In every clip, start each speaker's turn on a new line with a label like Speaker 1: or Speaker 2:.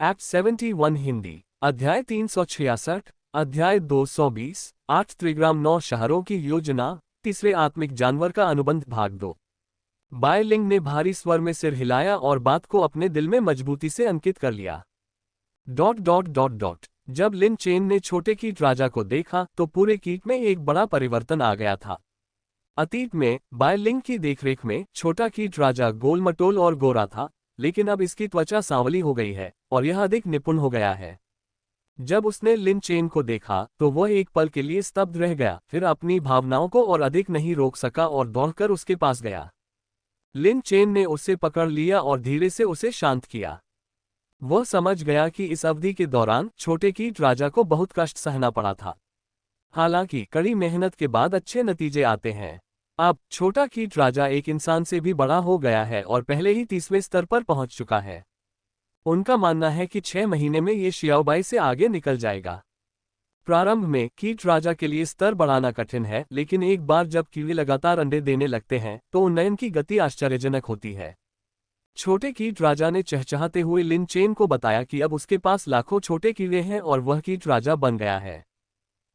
Speaker 1: Act 71 Hindi, अध्याय 366, अध्याय 220, 8 त्रिग्राम 9 शहरों की योजना, तीसरे आत्मिक जानवर का अनुबंध भाग 2। बायलिंग ने भारी स्वर में सिर हिलाया और बात को अपने दिल में मजबूती से अंकित कर लिया। जब लिन चेन ने छोटे कीट राजा को देखा तो पूरे कीट में एक बड़ा परिवर्तन आ गया था। अतीत में बायलिंग की देखरेख में छोटा कीट राजा गोल-मटोल और गोरा था, लेकिन अब इसकी त्वचा सांवली हो गई है और यह अधिक निपुण हो गया है। जब उसने लिन चेन को देखा तो वह एक पल के लिए स्तब्ध रह गया, फिर अपनी भावनाओं को और अधिक नहीं रोक सका और दौड़कर उसके पास गया। लिन चेन ने उसे पकड़ लिया और धीरे से उसे शांत किया। वह समझ गया कि इस अवधि के दौरान छोटे कीट राजा को बहुत कष्ट सहना पड़ा था। हालांकि कड़ी मेहनत के बाद अच्छे नतीजे आते हैं। अब छोटा कीट राजा एक इंसान से भी बड़ा हो गया है और पहले ही 30वें स्तर पर पहुंच चुका है। उनका मानना है कि 6 महीने में ये शियाओबाई से आगे निकल जाएगा। प्रारंभ में कीट राजा के लिए स्तर बढ़ाना कठिन है, लेकिन एक बार जब कीड़े लगातार अंडे देने लगते हैं तो उन्नयन की गति आश्चर्यजनक होती है। छोटे कीट राजा ने चहचहाते हुए लिन चेन को बताया कि अब उसके पास लाखों छोटे कीड़े हैं और वह कीट राजा बन गया है।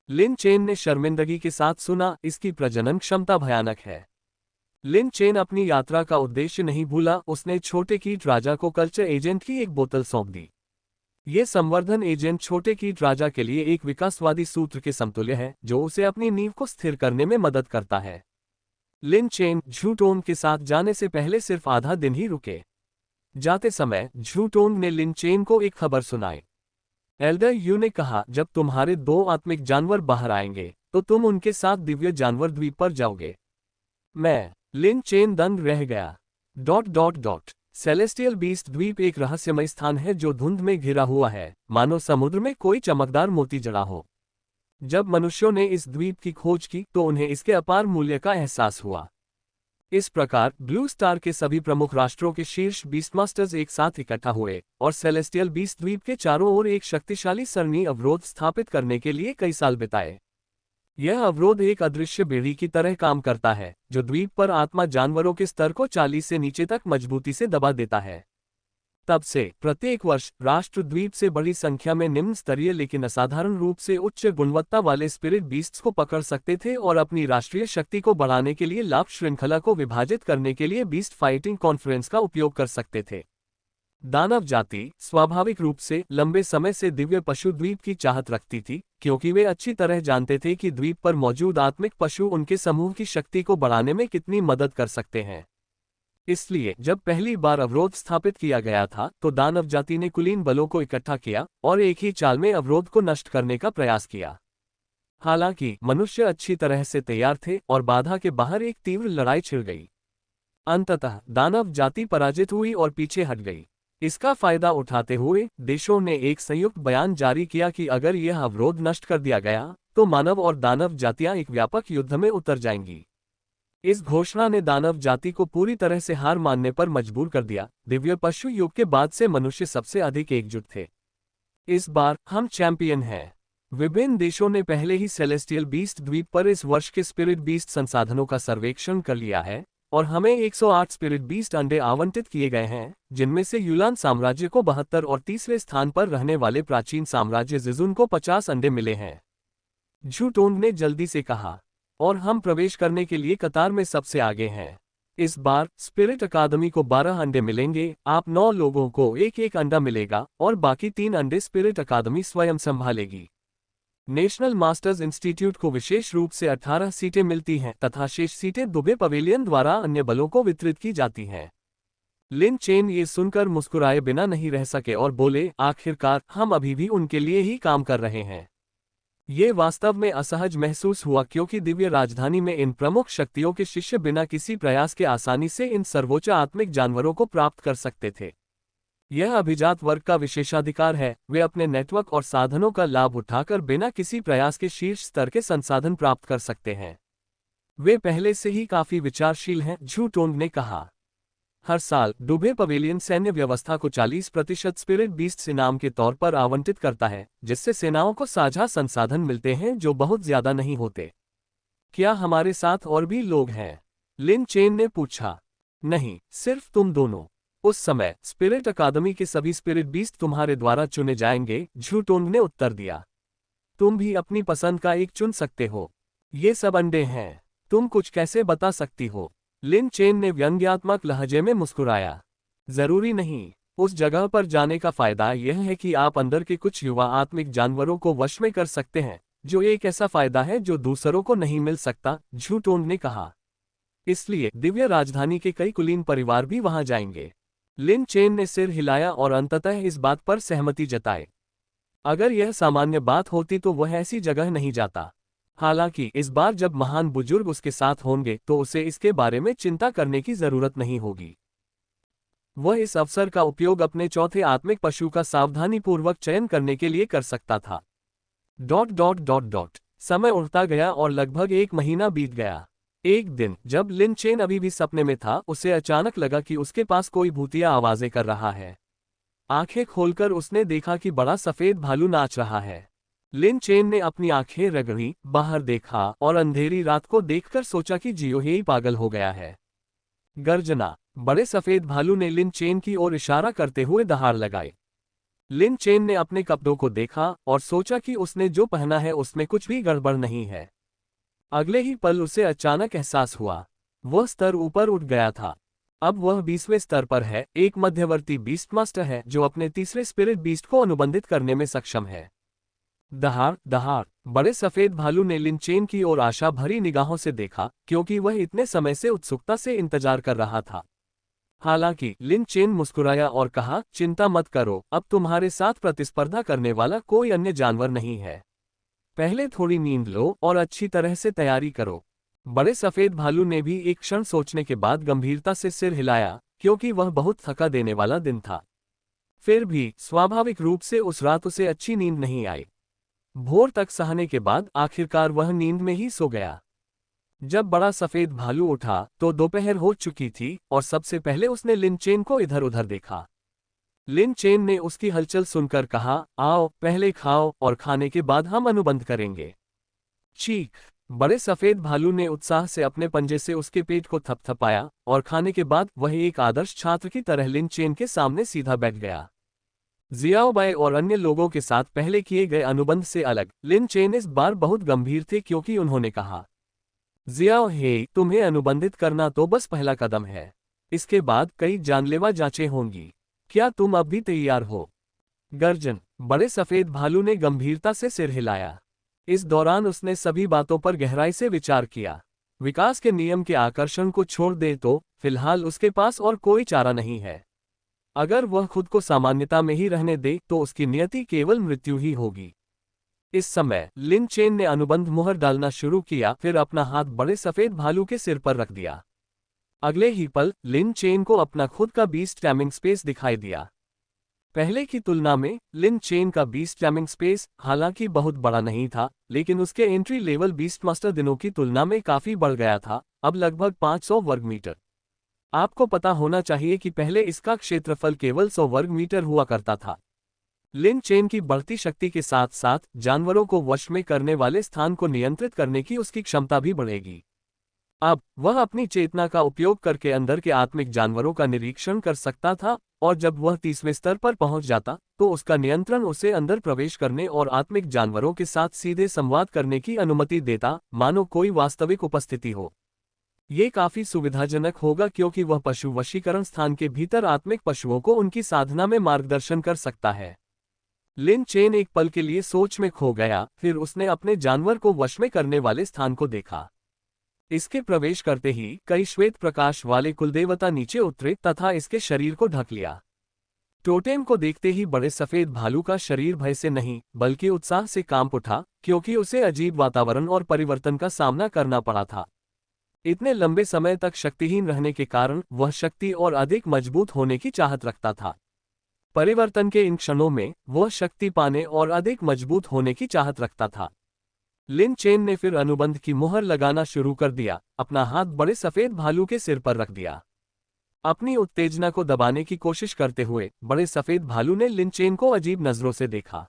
Speaker 1: लिन चेन ने शर्मिंदगी के साथ सुना, इसकी प्रजनन क्षमता भयानक है। लिन चेन अपनी यात्रा का उद्देश्य नहीं भूला। उसने छोटे कीट राजा को कल्चर एजेंट की एक बोतल सौंप दी। ये संवर्धन एजेंट छोटे कीट राजा के लिए एक विकासवादी सूत्र के समतुल्य है, जो उसे अपनी नींव को स्थिर करने में मदद करता है। लिन चेन झूटोंग के साथ जाने से पहले सिर्फ आधा दिन ही रुके। जाते समय झूटोंग ने लिन चेन को एक खबर सुनाई। एल्डर यू ने कहा, जब तुम्हारे 2 आत्मिक जानवर बाहर आएंगे तो तुम उनके साथ दिव्य जानवर द्वीप पर जाओगे। लिन चेन दंग रह गया। सेलेस्टियल बीस्ट द्वीप एक रहस्यमय स्थान है जो धुंध में घिरा हुआ है, मानो समुद्र में कोई चमकदार मोती जड़ा हो। जब मनुष्यों ने इस द्वीप की खोज की तो उन्हें इसके अपार मूल्य का एहसास हुआ। इस प्रकार ब्लू स्टार के सभी प्रमुख राष्ट्रों के शीर्ष बीस्टमास्टर्स एक साथ इकट्ठा हुए और सेलेस्टियल बीस्ट द्वीप के चारों ओर एक शक्तिशाली सरणी अवरोध स्थापित करने के लिए कई साल बिताए। यह अवरोध एक अदृश्य बेड़ी की तरह काम करता है, जो द्वीप पर आत्मा जानवरों के स्तर को 40 से नीचे तक मजबूती से दबा देता है। तब से प्रत्येक वर्ष राष्ट्र द्वीप से बड़ी संख्या में निम्न स्तरीय लेकिन असाधारण रूप से उच्च गुणवत्ता वाले स्पिरिट बीस्ट्स को पकड़ सकते थे और अपनी राष्ट्रीय शक्ति को बढ़ाने के लिए लाभ श्रृंखला को विभाजित करने के लिए बीस्ट फाइटिंग कॉन्फ्रेंस का उपयोग कर सकते थे। दानव जाति स्वाभाविक रूप से लंबे समय से दिव्य पशु द्वीप की चाहत रखती थी, क्योंकि वे अच्छी तरह जानते थे कि द्वीप पर मौजूद आत्मिक पशु उनके समूह की शक्ति को बढ़ाने में कितनी मदद कर सकते हैं। इसलिए जब पहली बार अवरोध स्थापित किया गया था तो दानव जाति ने कुलीन बलों को इकट्ठा किया और एक ही चाल में अवरोध को नष्ट करने का प्रयास किया। हालांकि मनुष्य अच्छी तरह से तैयार थे और बाधा के बाहर एक तीव्र लड़ाई छिड़ गई। अंततः दानव जाति पराजित हुई और पीछे हट गई। इसका फायदा उठाते हुए देशों ने एक संयुक्त बयान जारी किया कि अगर यह अवरोध नष्ट कर दिया गया तो मानव और दानव जातियां एक व्यापक युद्ध में उतर जाएंगी। इस घोषणा ने दानव जाति को पूरी तरह से हार मानने पर मजबूर कर दिया। दिव्य पशु युग के बाद से मनुष्य सबसे अधिक एकजुट थे। इस बार हम चैंपियन हैं। विभिन्न देशों ने पहले ही सेलेस्टियल बीस्ट द्वीप पर इस वर्ष के स्पिरिट बीस्ट संसाधनों का सर्वेक्षण कर लिया है और हमें 108 स्पिरिट बीस्ट अंडे आवंटित किए गए हैं, जिनमें से यूलान साम्राज्य को 72 और तीसरे स्थान पर रहने वाले प्राचीन साम्राज्य जिजुन को 50 अंडे मिले हैं। झूटोंग ने जल्दी से कहा, और हम प्रवेश करने के लिए कतार में सबसे आगे हैं। इस बार स्पिरिट अकादमी को 12 अंडे मिलेंगे। आप 9 लोगों को एक एक अंडा मिलेगा और बाकी 3 अंडे स्पिरिट अकादमी स्वयं संभालेगी। नेशनल मास्टर्स इंस्टीट्यूट को विशेष रूप से 18 सीटें मिलती हैं तथा शेष सीटें दुबे पवेलियन द्वारा अन्य बलों को वितरित की जाती हैं। लिन चेन ये सुनकर मुस्कुराए बिना नहीं रह सके और बोले, आखिरकार हम अभी भी उनके लिए ही काम कर रहे हैं। ये वास्तव में असहज महसूस हुआ, क्योंकि दिव्य राजधानी में इन प्रमुख शक्तियों के शिष्य बिना किसी प्रयास के आसानी से इन सर्वोच्च आत्मिक जानवरों को प्राप्त कर सकते थे। यह अभिजात वर्ग का विशेषाधिकार है। वे अपने नेटवर्क और साधनों का लाभ उठाकर बिना किसी प्रयास के शीर्ष स्तर के संसाधन प्राप्त कर सकते हैं। वे पहले से ही काफी विचारशील हैं, झूटोंग ने कहा। हर साल डुबे पवेलियन सैन्य व्यवस्था को 40% स्पिरिट बीस्ट्स इनाम के तौर पर आवंटित करता है, जिससे सेनाओं को साझा संसाधन मिलते हैं जो बहुत ज्यादा नहीं होते। क्या हमारे साथ और भी लोग हैं? लिन चेन ने पूछा। नहीं, सिर्फ तुम दोनों। उस समय स्पिरिट अकादमी के सभी स्पिरिट बीस्ट तुम्हारे द्वारा चुने जाएंगे, झूटोंग ने उत्तर दिया। तुम भी अपनी पसंद का एक चुन सकते हो। ये सब अंडे हैं। तुम कुछ कैसे बता सकती हो? लिन चेन ने व्यंग्यात्मक लहजे में मुस्कुराया। जरूरी नहीं। उस जगह पर जाने का फायदा यह है कि आप अंदर के कुछ युवा आत्मिक जानवरों को वश में कर सकते हैं, जो एक ऐसा फायदा है जो दूसरों को नहीं मिल सकता, झूटोंग ने कहा। इसलिए दिव्य राजधानी के कई कुलीन परिवार भी वहां जाएंगे। लिन चेन ने सिर हिलाया और अंततः इस बात पर सहमति जताई। अगर यह सामान्य बात होती तो वह ऐसी जगह नहीं जाता। हालांकि इस बार जब महान बुजुर्ग उसके साथ होंगे तो उसे इसके बारे में चिंता करने की जरूरत नहीं होगी। वह इस अवसर का उपयोग अपने चौथे आत्मिक पशु का सावधानीपूर्वक चयन करने के लिए कर सकता था। ... समय उड़ता गया और लगभग 1 महीना बीत गया। एक दिन जब लिन चेन अभी भी सपने में था, उसे अचानक लगा कि उसके पास कोई भूतिया आवाजें कर रहा है। आंखें खोलकर उसने देखा कि बड़ा सफेद भालू नाच रहा है। लिन चेन ने अपनी आंखें रगड़ी, बाहर देखा और अंधेरी रात को देखकर सोचा कि जियो ही पागल हो गया है। गर्जना। बड़े सफेद भालू ने लिन चेन की ओर इशारा करते हुए दहाड़ लगाई। लिन चेन ने अपने कपड़ों को देखा और सोचा कि उसने जो पहना है उसमें कुछ भी गड़बड़ नहीं है। अगले ही पल उसे अचानक एहसास हुआ, वह स्तर ऊपर उठ गया था। अब वह 20वें स्तर पर है, एक मध्यवर्ती बीस्ट मास्टर है जो अपने तीसरे स्पिरिट बीस्ट को अनुबंधित करने में सक्षम है। दहाड़ दहाड़। बड़े सफेद भालू ने लिन चेन की ओर आशा भरी निगाहों से देखा, क्योंकि वह इतने समय से उत्सुकता से इंतजार कर रहा था। हालांकि लिन चेन मुस्कुराया और कहा, चिंता मत करो, अब तुम्हारे साथ प्रतिस्पर्धा करने वाला कोई अन्य जानवर नहीं है। पहले थोड़ी नींद लो और अच्छी तरह से तैयारी करो। बड़े सफेद भालू ने भी एक क्षण सोचने के बाद गंभीरता से सिर हिलाया, क्योंकि वह बहुत थका देने वाला दिन था। फिर भी स्वाभाविक रूप से उस रात उसे अच्छी नींद नहीं आई। भोर तक सहने के बाद आखिरकार वह नींद में ही सो गया। जब बड़ा सफेद भालू उठा तो दोपहर हो चुकी थी और सबसे पहले उसने लिन चेन को इधर उधर देखा। लिन चेन ने उसकी हलचल सुनकर कहा, आओ पहले खाओ और खाने के बाद हम अनुबंध करेंगे। चीख। बड़े सफेद भालू ने उत्साह से अपने पंजे से उसके पेट को थपथपाया और खाने के बाद वह एक आदर्श छात्र की तरह लिन चेन के सामने सीधा बैठ गया। जियाओबाई और अन्य लोगों के साथ पहले किए गए अनुबंध से अलग, लिन चेन इस बार बहुत गंभीर थे, क्योंकि उन्होंने कहा, जियाओ हे, तुम्हें अनुबंधित करना तो बस पहला कदम है। इसके बाद कई जानलेवा जांचें होंगी। क्या तुम अब भी तैयार हो? गर्जन। बड़े सफेद भालू ने गंभीरता से सिर हिलाया। इस दौरान उसने सभी बातों पर गहराई से विचार किया। विकास के नियम के आकर्षण को छोड़ दे तो फिलहाल उसके पास और कोई चारा नहीं है। अगर वह खुद को सामान्यता में ही रहने दे तो उसकी नियति केवल मृत्यु ही होगी। इस समय लिन चेन ने अनुबंध मुहर डालना शुरू किया, फिर अपना हाथ बड़े सफेद भालू के सिर पर रख दिया। अगले ही पल लिन चेन को अपना खुद का बीस्ट टैमिंग स्पेस दिखाई दिया। पहले की तुलना में लिन चेन का बीस्ट टैमिंग स्पेस हालांकि बहुत बड़ा नहीं था, लेकिन उसके एंट्री लेवल बीस्ट मास्टर दिनों की तुलना में काफी बढ़ गया था, अब लगभग 500 वर्ग मीटर। आपको पता होना चाहिए कि पहले इसका क्षेत्रफल केवल 100 वर्ग मीटर हुआ करता था। लिन चेन की बढ़ती शक्ति के साथ साथ जानवरों को वश में करने वाले स्थान को नियंत्रित करने की उसकी क्षमता भी बढ़ेगी। अब वह अपनी चेतना का उपयोग करके अंदर के आत्मिक जानवरों का निरीक्षण कर सकता था, और जब वह 30वें स्तर पर पहुंच जाता तो उसका नियंत्रण उसे अंदर प्रवेश करने और आत्मिक जानवरों के साथ सीधे संवाद करने की अनुमति देता, मानो कोई वास्तविक उपस्थिति हो। ये काफी सुविधाजनक होगा, क्योंकि वह पशु वशीकरण स्थान के भीतर आत्मिक पशुओं को उनकी साधना में मार्गदर्शन कर सकता है। लिन चेन एक पल के लिए सोच में खो गया, फिर उसने अपने जानवर को वश में करने वाले स्थान को देखा। इसके प्रवेश करते ही कई श्वेत प्रकाश वाले कुलदेवता नीचे उतरे तथा इसके शरीर को ढक लिया। टोटेम को देखते ही बड़े सफेद भालू का शरीर भय से नहीं बल्कि उत्साह से कांप उठा, क्योंकि उसे अजीब वातावरण और परिवर्तन का सामना करना पड़ा था। इतने लंबे समय तक शक्तिहीन रहने के कारण वह शक्ति और अधिक मजबूत होने की चाहत रखता था। परिवर्तन के इन क्षणों में वह शक्ति पाने और अधिक मजबूत होने की चाहत रखता था। लिन चेन ने फिर अनुबंध की मुहर लगाना शुरू कर दिया, अपना हाथ बड़े सफेद भालू के सिर पर रख दिया। अपनी उत्तेजना को दबाने की कोशिश करते हुए बड़े सफेद भालू ने लिन चेन को अजीब नजरों से देखा।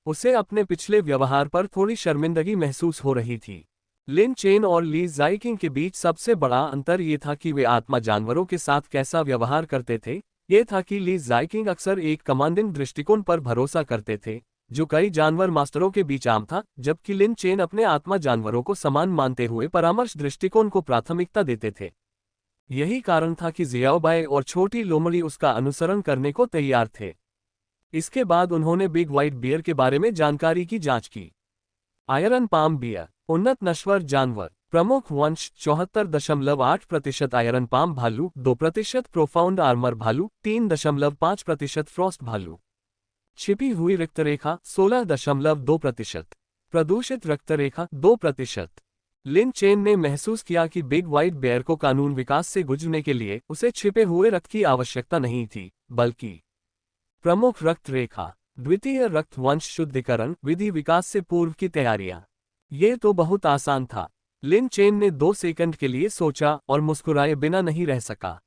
Speaker 1: उसे अपने पिछले व्यवहार पर थोड़ी शर्मिंदगी महसूस हो रही थी। लिन चेन और ली जाइकिंग के बीच सबसे बड़ा अंतर ये था कि वे आत्मा जानवरों के साथ कैसा व्यवहार करते थे, ये था कि ली ज़ाइकिंग अक्सर एक कमांडिंग दृष्टिकोण पर भरोसा करते थे, जो कई जानवर मास्टरों के बीच आम था, जबकि लिन चेन अपने आत्मा जानवरों को समान मानते हुए परामर्श दृष्टिकोण को प्राथमिकता देते थे। यही कारण था कि जियाओबाई और छोटी लोमड़ी उसका अनुसरण करने को तैयार थे। इसके बाद उन्होंने बिग व्हाइट बियर के बारे में जानकारी की जांच की। आयरन पाम बियर, उन्नत नश्वर जानवर। प्रमुख वंश 74.8% आयरन पाम भालू, 2% प्रोफाउंड आर्मर भालू, 3.5% फ्रॉस्ट भालू। छिपी हुई रक्तरेखा 16.2%। प्रदूषित रक्तरेखा 2%। लिन चेन ने महसूस किया कि बिग व्हाइट बेयर को कानून विकास से गुजरने के लिए उसे छिपे हुए रक्त की आवश्यकता नहीं थी, बल्कि प्रमुख रक्त रेखा, द्वितीय रक्त वंश शुद्धिकरण विधि विकास से पूर्व की तैयारियां। ये तो बहुत आसान था। लिन चेन ने 2 सेकंड के लिए सोचा और मुस्कुराए बिना नहीं रह सका।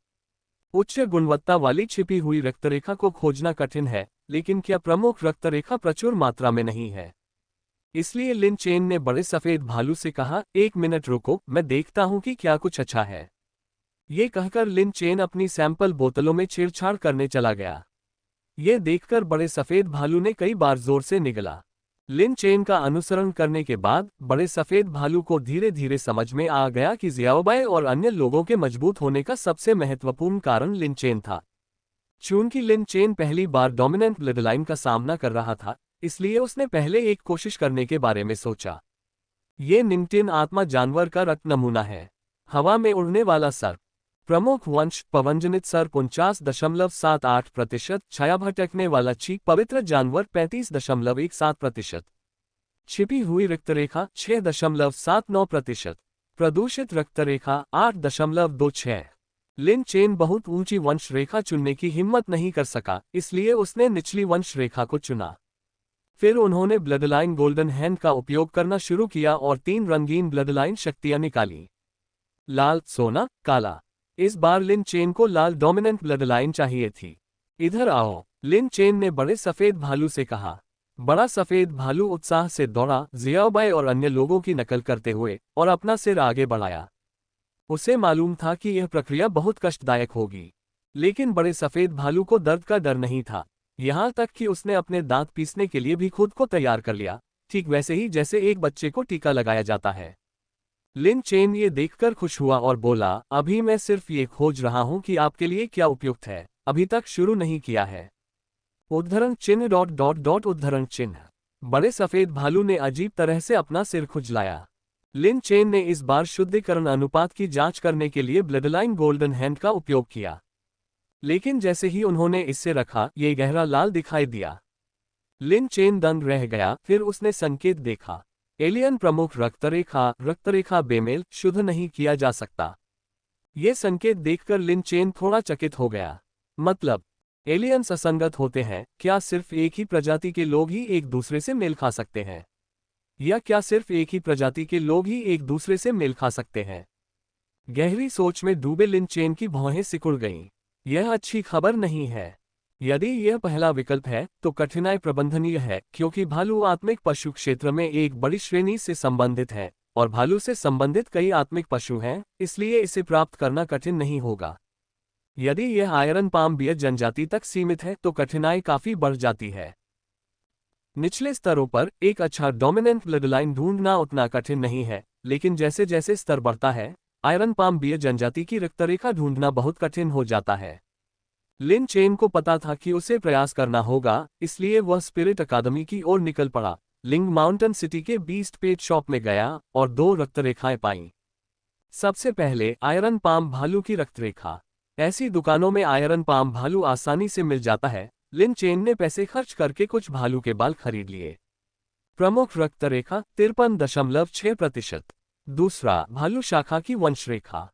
Speaker 1: उच्च गुणवत्ता वाली छिपी हुई रक्तरेखा को खोजना कठिन है, लेकिन क्या प्रमुख रक्तरेखा प्रचुर मात्रा में नहीं है? इसलिए लिन चेन ने बड़े सफेद भालू से कहा, 1 मिनट रुको, मैं देखता हूं कि क्या कुछ अच्छा है। ये कहकर लिन चेन अपनी सैंपल बोतलों में छेड़छाड़ करने चला गया। ये देखकर बड़े सफेद भालू ने कई बार जोर से निगला। लिन चेन का अनुसरण करने के बाद बड़े सफेद भालू को धीरे धीरे समझ में आ गया कि जियाओबाई और अन्य लोगों के मजबूत होने का सबसे महत्वपूर्ण कारण लिन चेन था। चूंकि लिन चेन पहली बार डोमिनेंट ब्लडलाइन का सामना कर रहा था, इसलिए उसने पहले एक कोशिश करने के बारे में सोचा। ये निम्टिन आत्मा जानवर का रक्त नमूना है। हवा में उड़ने वाला सर्प। प्रमुख वंश पवनजनित सर्प 49.78%, छाया भटकने वाला चीक पवित्र जानवर 35.17%। छिपी हुई रक्तरेखा 6.79%। प्रदूषित रक्तरेखा 8.26। लिन चेन बहुत ऊंची वंश रेखा चुनने की हिम्मत नहीं कर सका, इसलिए उसने निचली वंश रेखा को चुना। फिर उन्होंने ब्लडलाइन गोल्डन हैंड का उपयोग करना शुरू किया और 3 रंगीन ब्लडलाइन शक्तियां निकाली। लाल, सोना, काला। इस बार लिन चेन को लाल डोमिनेंट ब्लडलाइन चाहिए थी। इधर आओ, लिन चेन ने बड़े सफेद भालू से कहा। बड़ा सफेद भालू उत्साह से दौड़ा, जियाओबाई और अन्य लोगों की नकल करते हुए, और अपना सिर आगे बढ़ाया। उसे मालूम था कि यह प्रक्रिया बहुत कष्टदायक होगी, लेकिन बड़े सफेद भालू को दर्द का डर नहीं था। यहां तक कि उसने अपने दांत पीसने के लिए भी खुद को तैयार कर लिया, ठीक वैसे ही जैसे एक बच्चे को टीका लगाया जाता है। लिन चेन ये देखकर खुश हुआ और बोला, अभी मैं सिर्फ ये खोज रहा हूं कि आपके लिए क्या उपयुक्त है, अभी तक शुरू नहीं किया है। उद्धरण चिन्ह डॉट डॉट डॉट उद्धरण चिन्ह। बड़े सफेद भालू ने अजीब तरह से अपना सिर खुजलाया। लिन चेन ने इस बार शुद्धिकरण अनुपात की जांच करने के लिए ब्लडलाइन गोल्डन हैंड का उपयोग किया, लेकिन जैसे ही उन्होंने इससे रखा, ये गहरा लाल दिखाई दिया। लिन चेन दंग रह गया। फिर उसने संकेत देखा। एलियन प्रमुख रक्तरेखा बेमेल, शुद्ध नहीं किया जा सकता। ये संकेत देखकर लिन चेन थोड़ा चकित हो गया। मतलब, एलियंस असंगत होते हैं? क्या सिर्फ एक ही प्रजाति के लोग ही एक दूसरे से मेल खा सकते हैं? या क्या सिर्फ एक ही प्रजाति के लोग ही एक दूसरे से मेल खा सकते हैं? गहरी सोच में डूबे लिन चेन की भौहें सिकुड़ गईं। यह अच्छी खबर नहीं है। यदि यह पहला विकल्प है, तो कठिनाई प्रबंधनीय है, क्योंकि भालू आत्मिक पशु क्षेत्र में एक बड़ी श्रेणी से संबंधित है, और भालू से संबंधित कई आत्मिक पशु हैं, इसलिए इसे प्राप्त करना कठिन नहीं होगा। यदि यह आयरन पाम बियर जनजाति तक सीमित है, तो कठिनाई काफी बढ़ जाती है। निचले स्तरों पर एक अच्छा डोमिनेंट ब्लडलाइन ढूंढना उतना कठिन नहीं है, लेकिन जैसे जैसे स्तर बढ़ता है, आयरन पाम बियर जनजाति की रक्तरेखा ढूंढना बहुत कठिन हो जाता है। लिन चेन को पता था कि उसे प्रयास करना होगा, इसलिए वह स्पिरिट अकादमी की ओर निकल पड़ा। लिंग माउंटेन सिटी के बीस्ट पेट शॉप में गया और 2 रक्तरेखाएं पाईं। सबसे पहले आयरन पाम भालू की रक्तरेखा। ऐसी दुकानों में आयरन पाम भालू आसानी से मिल जाता है। लिन चेन ने पैसे खर्च करके कुछ भालू के बाल खरीद लिए। प्रमुख रक्तरेखा 53.6%। दूसरा, भालू शाखा की वंशरेखा।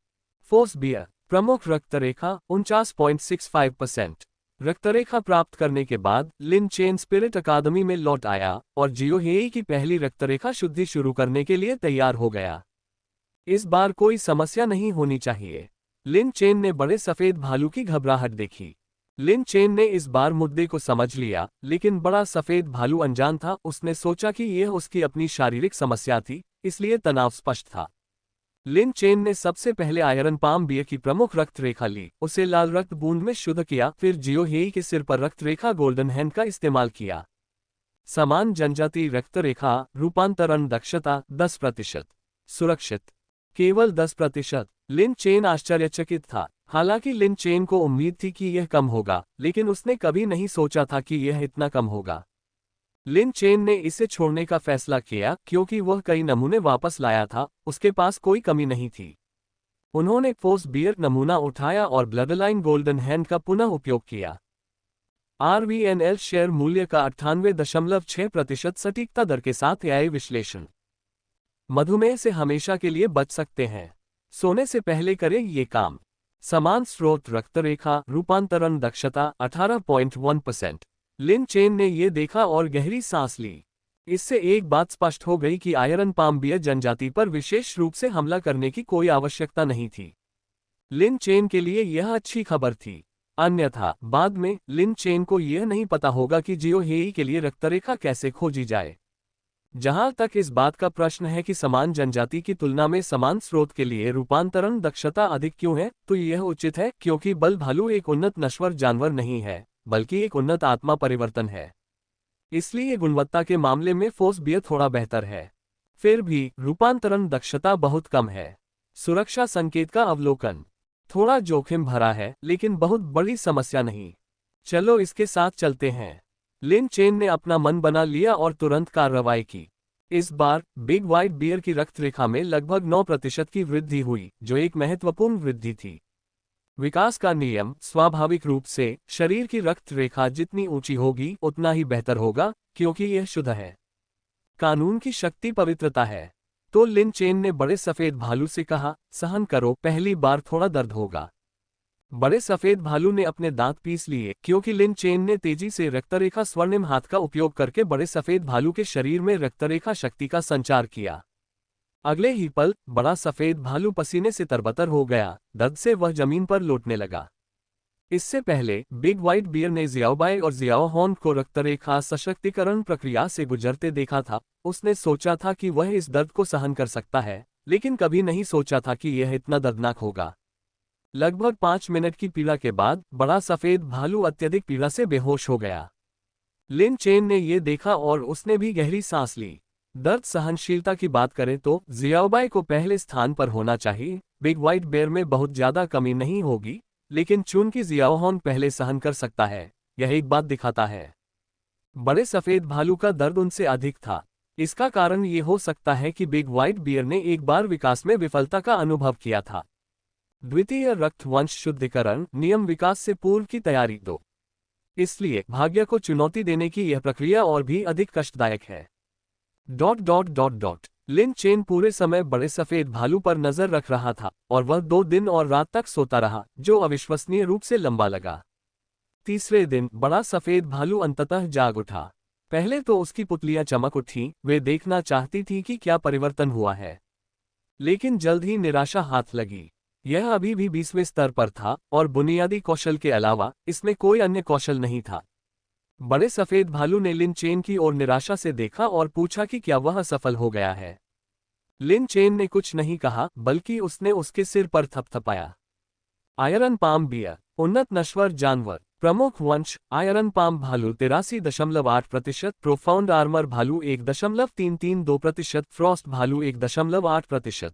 Speaker 1: Force beer. प्रमुख रक्तरेखा 49.65%। रक्तरेखा प्राप्त करने के बाद लिन चेन स्पिरिट अकादमी में लौट आया और जियोहेई की पहली रक्तरेखा शुद्धि शुरू करने के लिए तैयार हो गया। इस बार कोई समस्या नहीं होनी चाहिए। लिन चेन ने बड़े सफेद भालू की घबराहट देखी। लिन चेन ने इस बार मुद्दे को समझ लिया, लेकिन बड़ा सफेद भालू अनजान था। उसने सोचा कि यह उसकी अपनी शारीरिक समस्या थी, इसलिए तनाव स्पष्ट था। लिन चेन ने सबसे पहले आयरन पाम बियर की प्रमुख रक्त रेखा ली, उसे लाल रक्त बूंद में शुद्ध किया, फिर जियो हेई के सिर पर रक्त रेखा गोल्डन हैंड का इस्तेमाल किया। समान जनजाति रक्त रेखा रूपांतरण दक्षता 10%। सुरक्षित केवल 10%। लिन चेन आश्चर्यचकित था। हालांकि लिन चेन को उम्मीद थी कि यह कम होगा, लेकिन उसने कभी नहीं सोचा था कि यह इतना कम होगा। लिन चेन ने इसे छोड़ने का फैसला किया क्योंकि वह कई नमूने वापस लाया था, उसके पास कोई कमी नहीं थी। उन्होंने फोर्स बियर नमूना उठाया और ब्लडलाइन गोल्डन हैंड का पुनः उपयोग किया। आरवीएनएल शेयर मूल्य का 98.6% सटीकता दर के साथ एआई विश्लेषण। मधुमेह से हमेशा के लिए बच सकते हैं। सोने से पहले करें ये काम। समान स्रोत रक्त रेखा रूपांतरण दक्षता 18.1%। लिन चेन ने यह देखा और गहरी सांस ली। इससे एक बात स्पष्ट हो गई कि आयरन पाम बियर जनजाति पर विशेष रूप से हमला करने की कोई आवश्यकता नहीं थी। लिन चेन के लिए यह अच्छी खबर थी। अन्यथा बाद में लिन चेन को यह नहीं पता होगा कि जियो हेई के लिए रक्तरेखा कैसे खोजी जाए। जहां तक इस बात का प्रश्न है कि समान जनजाति की तुलना में समान स्रोत के लिए रूपांतरण दक्षता अधिक क्यों है, तो यह उचित है क्योंकि बल भालू एक उन्नत नश्वर जानवर नहीं है, बल्कि एक उन्नत आत्मा परिवर्तन है। इसलिए गुणवत्ता के मामले में फोर्स बियर थोड़ा बेहतर है। फिर भी रूपांतरण दक्षता बहुत कम है। सुरक्षा संकेत का अवलोकन थोड़ा जोखिम भरा है, लेकिन बहुत बड़ी समस्या नहीं। चलो इसके साथ चलते हैं। लिन चेन ने अपना मन बना लिया और तुरंत कार्रवाई की। इस बार बिग व्हाइट बियर की रक्त रेखा में लगभग 9% की वृद्धि हुई, जो एक महत्वपूर्ण वृद्धि थी। विकास का नियम स्वाभाविक रूप से शरीर की रक्त रेखा जितनी ऊंची होगी उतना ही बेहतर होगा, क्योंकि यह शुद्ध है। कानून की शक्ति पवित्रता है। तो लिन चेन ने बड़े सफेद भालू से कहा, सहन करो, पहली बार थोड़ा दर्द होगा। बड़े सफेद भालू ने अपने दांत पीस लिए, क्योंकि लिन चेन ने तेजी से रक्तरेखा स्वर्णिम हाथ का उपयोग करके बड़े सफेद भालू के शरीर में रक्तरेखा शक्ति का संचार किया। अगले ही पल बड़ा सफेद भालू पसीने से तरबतर हो गया, दर्द से वह जमीन पर लौटने लगा। इससे पहले बिग व्हाइट बियर ने जियाओबाई और जियाओ हॉन को रक्तरेखा सशक्तिकरण प्रक्रिया से गुजरते देखा था। उसने सोचा था कि वह इस दर्द को सहन कर सकता है, लेकिन कभी नहीं सोचा था कि यह इतना दर्दनाक होगा। लगभग 5 मिनट की पीड़ा के बाद बड़ा सफेद भालू अत्यधिक पीड़ा से बेहोश हो गया। लिन चेन ने यह देखा और उसने भी गहरी सांस ली। दर्द सहनशीलता की बात करें तो जियाओबाई को पहले स्थान पर होना चाहिए। बिग व्हाइट बेयर में बहुत ज्यादा कमी नहीं होगी, लेकिन चूंकि जियाओहॉन पहले सहन कर सकता है, यह एक बात दिखाता है। बड़े सफेद भालू का दर्द उनसे अधिक था। इसका कारण ये हो सकता है कि बिग व्हाइट बियर ने एक बार विकास में विफलता का अनुभव किया था। द्वितीय रक्त वंश शुद्धिकरण नियम विकास से पूर्व की तैयारी दो। इसलिए भाग्य को चुनौती देने की यह प्रक्रिया और भी अधिक कष्टदायक है। लिन चेन पूरे समय बड़े सफेद भालू पर नजर रख रहा था और वह 2 दिन और रात तक सोता रहा, जो अविश्वसनीय रूप से लंबा लगा। तीसरे दिन बड़ा सफेद भालू अंततः जाग उठा। पहले तो उसकी पुतलियां चमक उठी, वे देखना चाहती थी कि क्या परिवर्तन हुआ है। लेकिन जल्द ही निराशा हाथ लगी। यह अभी भी 20वें स्तर पर था और बुनियादी कौशल के अलावा इसमें कोई अन्य कौशल नहीं था। बड़े सफेद भालू ने लिन चेन की ओर निराशा से देखा और पूछा कि क्या वह असफल हो गया है। लिन चेन ने कुछ नहीं कहा, बल्कि उसने उसके सिर पर थपथपाया। आयरन पाम बियर उन्नत नश्वर जानवर प्रमुख वंश आयरन पाम भालू 83.8%, प्रोफाउंड आर्मर भालू 1.332%, फ्रॉस्ट भालू 1.8%,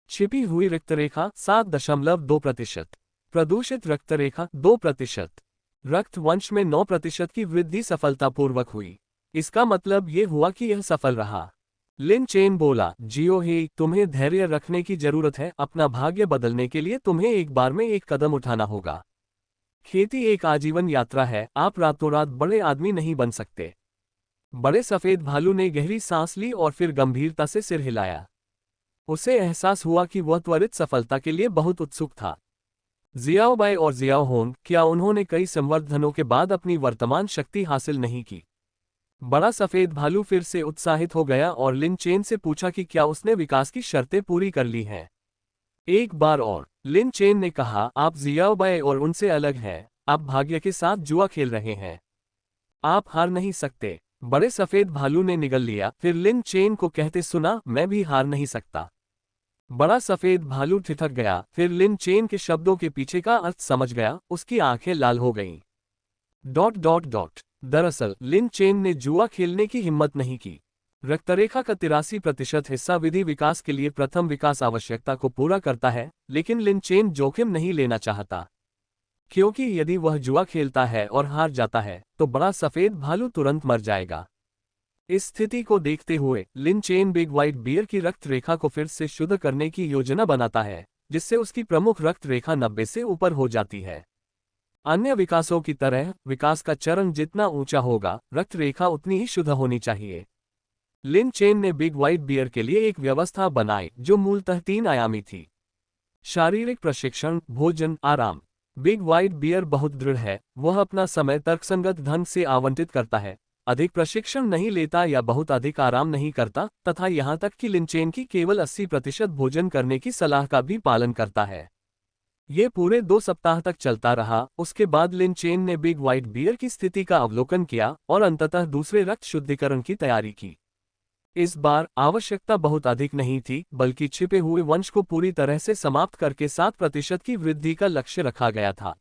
Speaker 1: छिपी हुई रक्तरेखा 7.2%, प्रदूषित रक्तरेखा 2%। रक्त वंश में 9% की वृद्धि सफलतापूर्वक हुई। इसका मतलब ये हुआ कि यह सफल रहा। लिन चेन बोला, जियो हेई, तुम्हें धैर्य रखने की जरूरत है। अपना भाग्य बदलने के लिए तुम्हें एक बार में एक कदम उठाना होगा। खेती एक आजीवन यात्रा है, आप रातों रात बड़े आदमी नहीं बन सकते। बड़े सफेद भालू ने गहरी सांस ली और फिर गंभीरता से सिर हिलाया। उसे एहसास हुआ कि वह त्वरित सफलता के लिए बहुत उत्सुक था। जियाओबाई और जियाओहोन, क्या उन्होंने कई संवर्धनों के बाद अपनी वर्तमान शक्ति हासिल नहीं की? बड़ा सफेद भालू फिर से उत्साहित हो गया और लिन चेन से पूछा कि क्या उसने विकास की शर्तें पूरी कर ली हैं। एक बार और लिन चेन ने कहा, आप जियाओबाई और उनसे अलग हैं, आप भाग्य के साथ जुआ खेल रहे हैं। आप हार नहीं सकते। बड़े सफेद भालू ने निगल लिया, फिर लिन चेन को कहते सुना, मैं भी हार नहीं सकता। बड़ा सफेद भालू ठिठक गया, फिर लिन चेन के शब्दों के पीछे का अर्थ समझ गया, उसकी आंखें लाल हो गईं। दरअसल लिन चेन ने जुआ खेलने की हिम्मत नहीं की। रक्तरेखा का 83% हिस्सा विधि विकास के लिए प्रथम विकास आवश्यकता को पूरा करता है, लेकिन लिन चेन जोखिम नहीं लेना चाहता, क्योंकि यदि वह जुआ खेलता है और हार जाता है तो बड़ा सफेद भालू तुरंत मर जाएगा। इस स्थिति को देखते हुए लिन चेन बिग व्हाइट बियर की रक्त रेखा को फिर से शुद्ध करने की योजना बनाता है, जिससे उसकी प्रमुख रक्त रेखा 90 से ऊपर हो जाती है। अन्य विकासों की तरह विकास का चरण जितना ऊंचा होगा, रक्त रेखा उतनी ही शुद्ध होनी चाहिए। लिन चेन ने बिग व्हाइट बियर के लिए एक व्यवस्था बनाई जो मूलतः 3 आयामी थी। शारीरिक प्रशिक्षण, भोजन, आराम। बिग व्हाइट बियर बहुत दृढ़ है, वह अपना समय तर्कसंगत ढंग से आवंटित करता है, अधिक प्रशिक्षण नहीं लेता या बहुत अधिक आराम नहीं करता, तथा यहां तक कि लिन चेन की केवल 80% भोजन करने की सलाह का भी पालन करता है। ये पूरे 2 सप्ताह तक चलता रहा। उसके बाद लिन चेन ने बिग व्हाइट बियर की स्थिति का अवलोकन किया और अंततः दूसरे रक्त शुद्धिकरण की तैयारी की। इस बार आवश्यकता बहुत अधिक नहीं थी, बल्कि छिपे हुए वंश को पूरी तरह से समाप्त करके 7% की वृद्धि का लक्ष्य रखा गया था।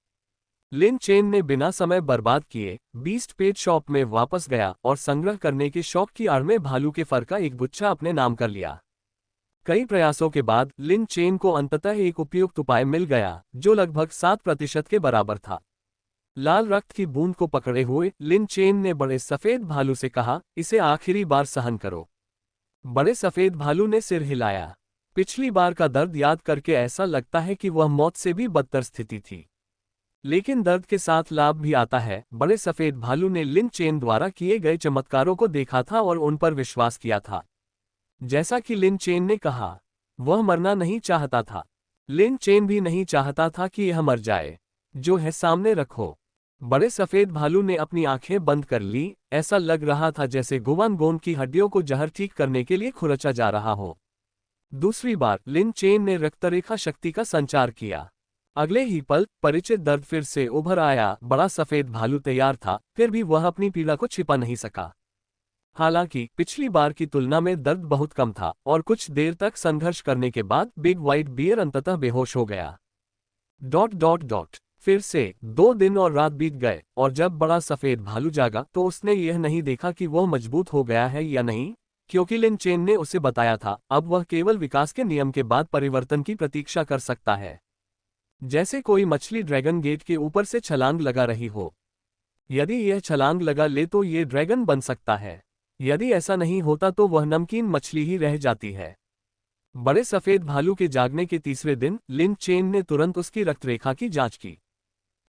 Speaker 1: लिन चेन ने बिना समय बर्बाद किए बीस्ट पेट शॉप में वापस गया और संग्रह करने के शौक की आड़ में भालू के फर का एक गुच्छा अपने नाम कर लिया। कई प्रयासों के बाद लिन चेन को अंततः एक उपयुक्त उपाय मिल गया, जो लगभग 7% के बराबर था। लाल रक्त की बूंद को पकड़े हुए लिन चेन ने बड़े सफेद भालू से कहा, इसे आखिरी बार सहन करो। बड़े सफेद भालू ने सिर हिलाया। पिछली बार का दर्द याद करके ऐसा लगता है कि वह मौत से भी बदतर स्थिति थी, लेकिन दर्द के साथ लाभ भी आता है। बड़े सफेद भालू ने लिन चेन द्वारा किए गए चमत्कारों को देखा था और उन पर विश्वास किया था। जैसा कि लिन चेन ने कहा, वह मरना नहीं चाहता था। लिन चेन भी नहीं चाहता था कि यह मर जाए। जो है सामने रखो। बड़े सफेद भालू ने अपनी आंखें बंद कर ली। ऐसा लग रहा था जैसे गुवानगोन की हड्डियों को जहर ठीक करने के लिए खुरचा जा रहा हो। दूसरी बार लिन चेन ने रक्तरेखा शक्ति का संचार किया। अगले ही पल परिचित दर्द फिर से उभर आया। बड़ा सफेद भालू तैयार था, फिर भी वह अपनी पीड़ा को छिपा नहीं सका। हालांकि पिछली बार की तुलना में दर्द बहुत कम था और कुछ देर तक संघर्ष करने के बाद बिग व्हाइट बियर अंततः बेहोश हो गया। फिर से 2 दिन और रात बीत गए और जब बड़ा सफेद भालू जागा तो उसने यह नहीं देखा कि वह मजबूत हो गया है या नहीं, क्योंकि लिन चेन ने उसे बताया था अब वह केवल विकास के नियम के बाद परिवर्तन की प्रतीक्षा कर सकता है। जैसे कोई मछली ड्रैगन गेट के ऊपर से छलांग लगा रही हो। यदि यह छलांग लगा ले तो ये ड्रैगन बन सकता है, यदि ऐसा नहीं होता तो वह नमकीन मछली ही रह जाती है। बड़े सफेद भालू के जागने के तीसरे दिन लिन चेन ने तुरंत उसकी रक्तरेखा की जांच की।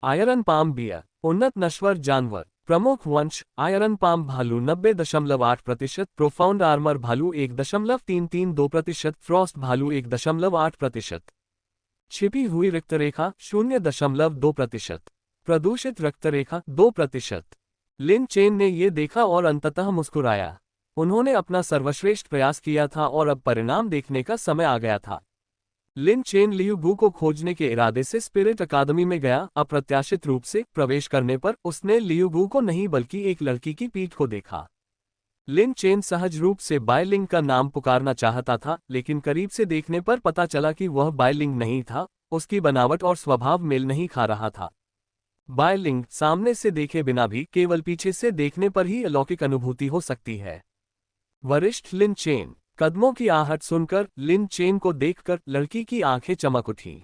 Speaker 1: आयरन पाम बियर, उन्नत नश्वर जानवर। प्रमुख वंश आयरन पाम भालू 90.8%, प्रोफाउंड आर्मर भालू 1.332%, फ्रॉस्ट भालू 1.8%, छिपी हुई रक्तरेखा 0.2%, प्रदूषित रक्तरेखा 2%। लिन चेन ने ये देखा और अंततः मुस्कुराया। उन्होंने अपना सर्वश्रेष्ठ प्रयास किया था और अब परिणाम देखने का समय आ गया था। लिन चेन लियू गू को खोजने के इरादे से स्पिरिट अकादमी में गया। अप्रत्याशित रूप से प्रवेश करने पर उसने लियू गू को नहीं बल्कि एक लड़की की पीठ को देखा। लिन चेन सहज रूप से बायलिंग का नाम पुकारना चाहता था, लेकिन करीब से देखने पर पता चला कि वह बायलिंग नहीं था। उसकी बनावट और स्वभाव मेल नहीं खा रहा था। बायलिंग सामने से देखे बिना भी केवल पीछे से देखने पर ही अलौकिक अनुभूति हो सकती है। वरिष्ठ लिन चेन। कदमों की आहट सुनकर लिन चेन को देखकर लड़की की आंखें चमक उठीं।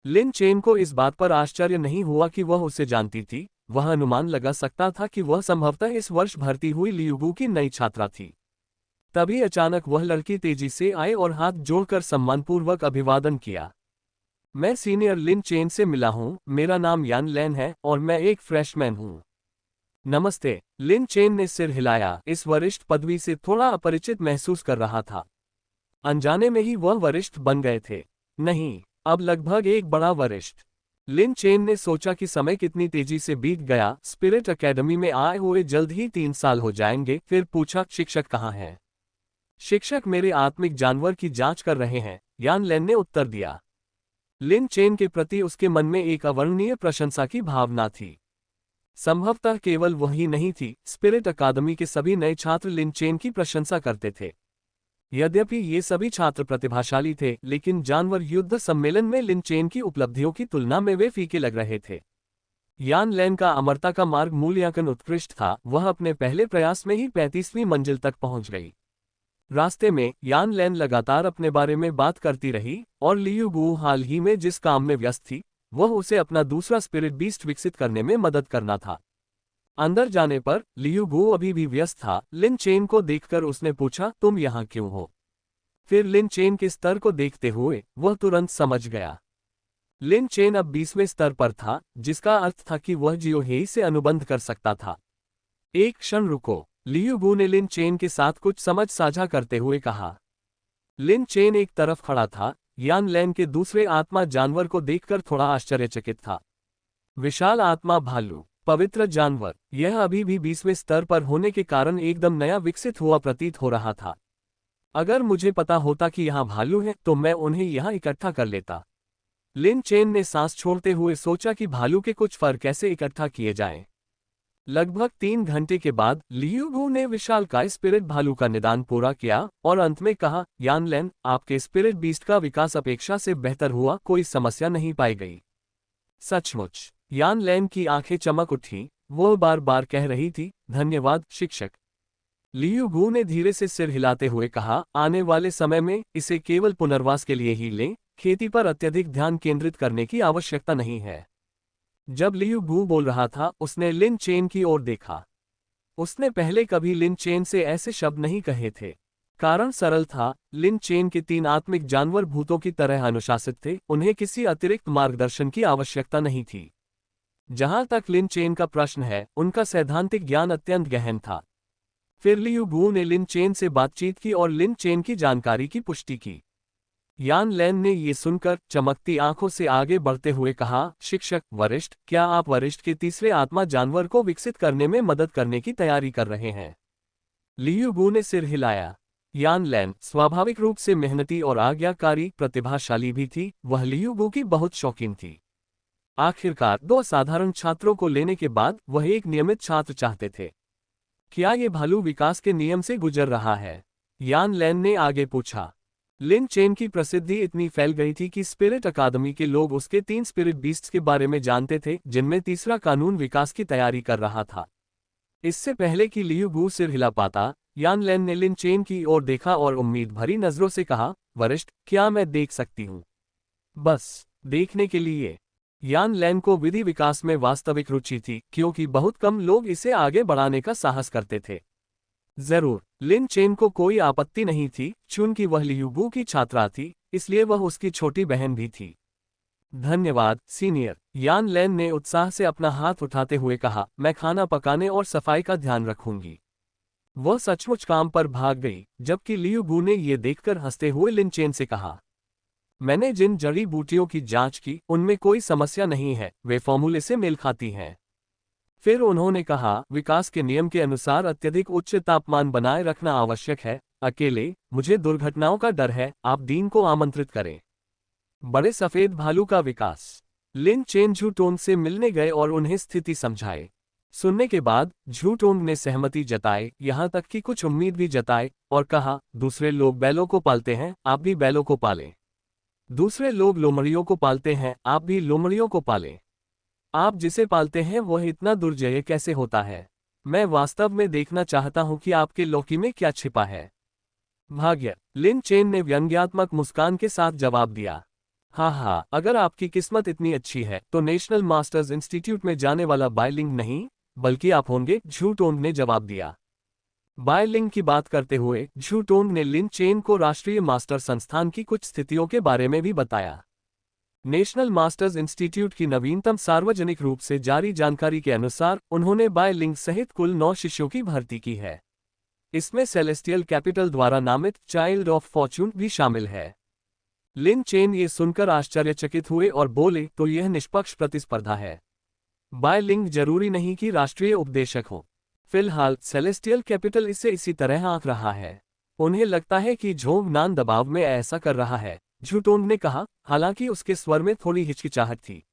Speaker 1: लिन चेन को इस बात पर आश्चर्य नहीं हुआ कि वह उसे जानती थी। वह अनुमान लगा सकता था कि वह संभवतः इस वर्ष भर्ती हुई लियुगू की नई छात्रा थी। तभी अचानक वह लड़की तेजी से आए और हाथ जोड़कर सम्मानपूर्वक अभिवादन किया। मैं सीनियर लिन चेन से मिला हूं, मेरा नाम यान लैन है और मैं एक फ्रेशमैन हूं। नमस्ते। लिन चेन ने सिर हिलाया। इस वरिष्ठ पदवी से थोड़ा अपरिचित महसूस कर रहा था। अनजाने में ही वह वरिष्ठ बन गए थे। नहीं, अब लगभग एक बड़ा वरिष्ठ। लिन चेन ने सोचा कि समय कितनी तेजी से बीत गया। स्पिरिट अकेडमी में आए हुए जल्द ही 3 साल हो जाएंगे। फिर पूछा, शिक्षक कहाँ हैं? शिक्षक मेरे आत्मिक जानवर की जांच कर रहे हैं, यान लैन ने उत्तर दिया। लिन चेन के प्रति उसके मन में एक अवर्णनीय प्रशंसा की भावना थी। संभवतः केवल वही नहीं थी, स्पिरिट अकादमी के सभी नए छात्र लिन चेन की प्रशंसा करते थे। यद्यपि ये सभी छात्र प्रतिभाशाली थे, लेकिन जानवर युद्ध सम्मेलन में लिन चेन की उपलब्धियों की तुलना में वे फीके लग रहे थे। यान लैन का अमरता का मार्ग मूल्यांकन उत्कृष्ट था, वह अपने पहले प्रयास में ही 35वीं मंजिल तक पहुंच गई। रास्ते में यान लैन लगातार अपने बारे में बात करती रही और लियू गू हाल ही में जिस काम में व्यस्त थी वह उसे अपना दूसरा स्पिरिट बीस्ट विकसित करने में मदद करना था। अंदर जाने पर लियू गू अभी भी व्यस्त था। लिन चेन को देखकर उसने पूछा, तुम यहाँ क्यों हो? फिर लिन चेन के स्तर को देखते हुए वह तुरंत समझ गया। लिन चेन अब 20वें स्तर पर था, जिसका अर्थ था कि वह जियो हेई से अनुबंध कर सकता था। एक क्षण रुको, लियू गू ने लिन चेन के साथ कुछ समझ साझा करते हुए कहा। लिन चेन एक तरफ खड़ा था, यान लैन के दूसरे आत्मा जानवर को देखकर थोड़ा आश्चर्यचकित था। विशाल आत्मा भालू, पवित्र जानवर, यह अभी भी 20वें स्तर पर होने के कारण एकदम नया विकसित हुआ प्रतीत हो रहा था। अगर मुझे पता होता कि यहाँ भालू है तो मैं उन्हें यहाँ इकट्ठा कर लेता। लिन चेन ने सांस छोड़ते हुए सोचा कि भालू के कुछ फर कैसे इकट्ठा किए जाएं। लगभग 3 घंटे के बाद लियू गू ने विशालकाय स्पिरिट भालू का निदान पूरा किया और अंत में कहा, यान लैन, आपके स्पिरिट बीस्ट का विकास अपेक्षा से बेहतर हुआ, कोई समस्या नहीं पाई गई। सचमुच? यान लैन की आंखें चमक उठी, वह बार बार कह रही थी, धन्यवाद शिक्षक। लियू गू ने धीरे से सिर हिलाते हुए कहा, आने वाले समय में इसे केवल पुनर्वास के लिए ही लें, खेती पर अत्यधिक ध्यान केंद्रित करने की आवश्यकता नहीं है। जब लियू गू बोल रहा था उसने लिन चेन की ओर देखा। उसने पहले कभी लिन चेन से ऐसे शब्द नहीं कहे थे। कारण सरल था, लिन चेन के 3 आत्मिक जानवर भूतों की तरह अनुशासित थे, उन्हें किसी अतिरिक्त मार्गदर्शन की आवश्यकता नहीं थी। जहां तक लिन चेन का प्रश्न है, उनका सैद्धांतिक ज्ञान अत्यंत गहन था। फिर लियू गू ने लिन चेन से बातचीत की और लिन चेन की जानकारी की पुष्टि की। यान लैन ने ये सुनकर चमकती आंखों से आगे बढ़ते हुए कहा, शिक्षक वरिष्ठ, क्या आप वरिष्ठ के तीसरे आत्मा जानवर को विकसित करने में मदद करने की तैयारी कर रहे हैं? लियू गू ने सिर हिलाया। यान लैन स्वाभाविक रूप से मेहनती और आज्ञाकारी प्रतिभाशाली भी थी, वह लियू गू की बहुत शौकीन थी। आखिरकार 2 साधारण छात्रों को लेने के बाद वह एक नियमित छात्र चाहते थे। क्या ये भालू विकास के नियम से गुजर रहा है? यान लैन ने आगे पूछा। लिन चेन की प्रसिद्धि इतनी फैल गई थी कि स्पिरिट अकादमी के लोग उसके 3 स्पिरिट बीस्ट्स के बारे में जानते थे, जिनमें तीसरा कानून विकास की तैयारी कर रहा था। इससे पहले कि लियू गू सिर हिला पाता, यान लैन ने लिन चेन की ओर देखा और उम्मीद भरी नजरों से कहा, वरिष्ठ, क्या मैं देख सकती हूँ? बस देखने के लिए। यान लैन को विधि विकास में वास्तविक रुचि थी, क्योंकि बहुत कम लोग इसे आगे बढ़ाने का साहस करते थे। जरूर, लिन चेन को कोई आपत्ति नहीं थी, चूंकि वह लियू गू की छात्रा थी, इसलिए वह उसकी छोटी बहन भी थी। धन्यवाद सीनियर, यान लैन ने उत्साह से अपना हाथ उठाते हुए कहा, मैं खाना पकाने और सफाई का ध्यान रखूंगी। वह सचमुच काम पर भाग गई, जबकि लियू गू ने यह देखकर हंसते हुए लिन चेन से कहा, मैंने जिन जड़ी बूटियों की जांच की उनमें कोई समस्या नहीं है, वे फॉर्मूले से मेल खाती हैं। फिर उन्होंने कहा, विकास के नियम के अनुसार अत्यधिक उच्च तापमान बनाए रखना आवश्यक है। अकेले, मुझे दुर्घटनाओं का डर है, आप डीन को आमंत्रित करें। बड़े सफेद भालू का विकास। लिन चेन झूटोंग से मिलने गए और उन्हें स्थिति समझाए। सुनने के बाद झूटोंग ने सहमति जताई, यहाँ तक कि कुछ उम्मीद भी जताई, और कहा, दूसरे लोग बैलों को पालते हैं, आप भी बैलों को पालें। दूसरे लोग लोमड़ियों को पालते हैं, आप भी लोमड़ियों को पालें। आप जिसे पालते हैं वह इतना दुर्जय कैसे होता है? मैं वास्तव में देखना चाहता हूं कि आपके लौकी में क्या छिपा है। भाग्य, लिन चेन ने व्यंग्यात्मक मुस्कान के साथ जवाब दिया। हाँ, अगर आपकी किस्मत इतनी अच्छी है तो नेशनल मास्टर्स इंस्टीट्यूट में जाने वाला बायलिंग नहीं, बल्कि आप होंगे, झूटोंग ने जवाब दिया। बायलिंग की बात करते हुए झूटोंग ने लिन चेन को राष्ट्रीय मास्टर संस्थान की कुछ स्थितियों के बारे में भी बताया। नेशनल मास्टर्स इंस्टीट्यूट की नवीनतम सार्वजनिक रूप से जारी जानकारी के अनुसार उन्होंने बायलिंग सहित कुल 9 शिष्यों की भर्ती की है। इसमें सेलेस्टियल कैपिटल द्वारा नामित चाइल्ड ऑफ फॉर्चून भी शामिल है। लिन चेन ये सुनकर आश्चर्यचकित हुए और बोले, तो यह निष्पक्ष प्रतिस्पर्धा है। बायलिंग जरूरी नहीं कि राष्ट्रीय उपदेशक हो। फिलहाल सेलेस्टियल कैपिटल इसे इसी तरह आंक रहा है। उन्हें लगता है कि झोंग नान दबाव में ऐसा कर रहा है, झूटोंग ने कहा, हालांकि उसके स्वर में थोड़ी हिचकिचाहट थी।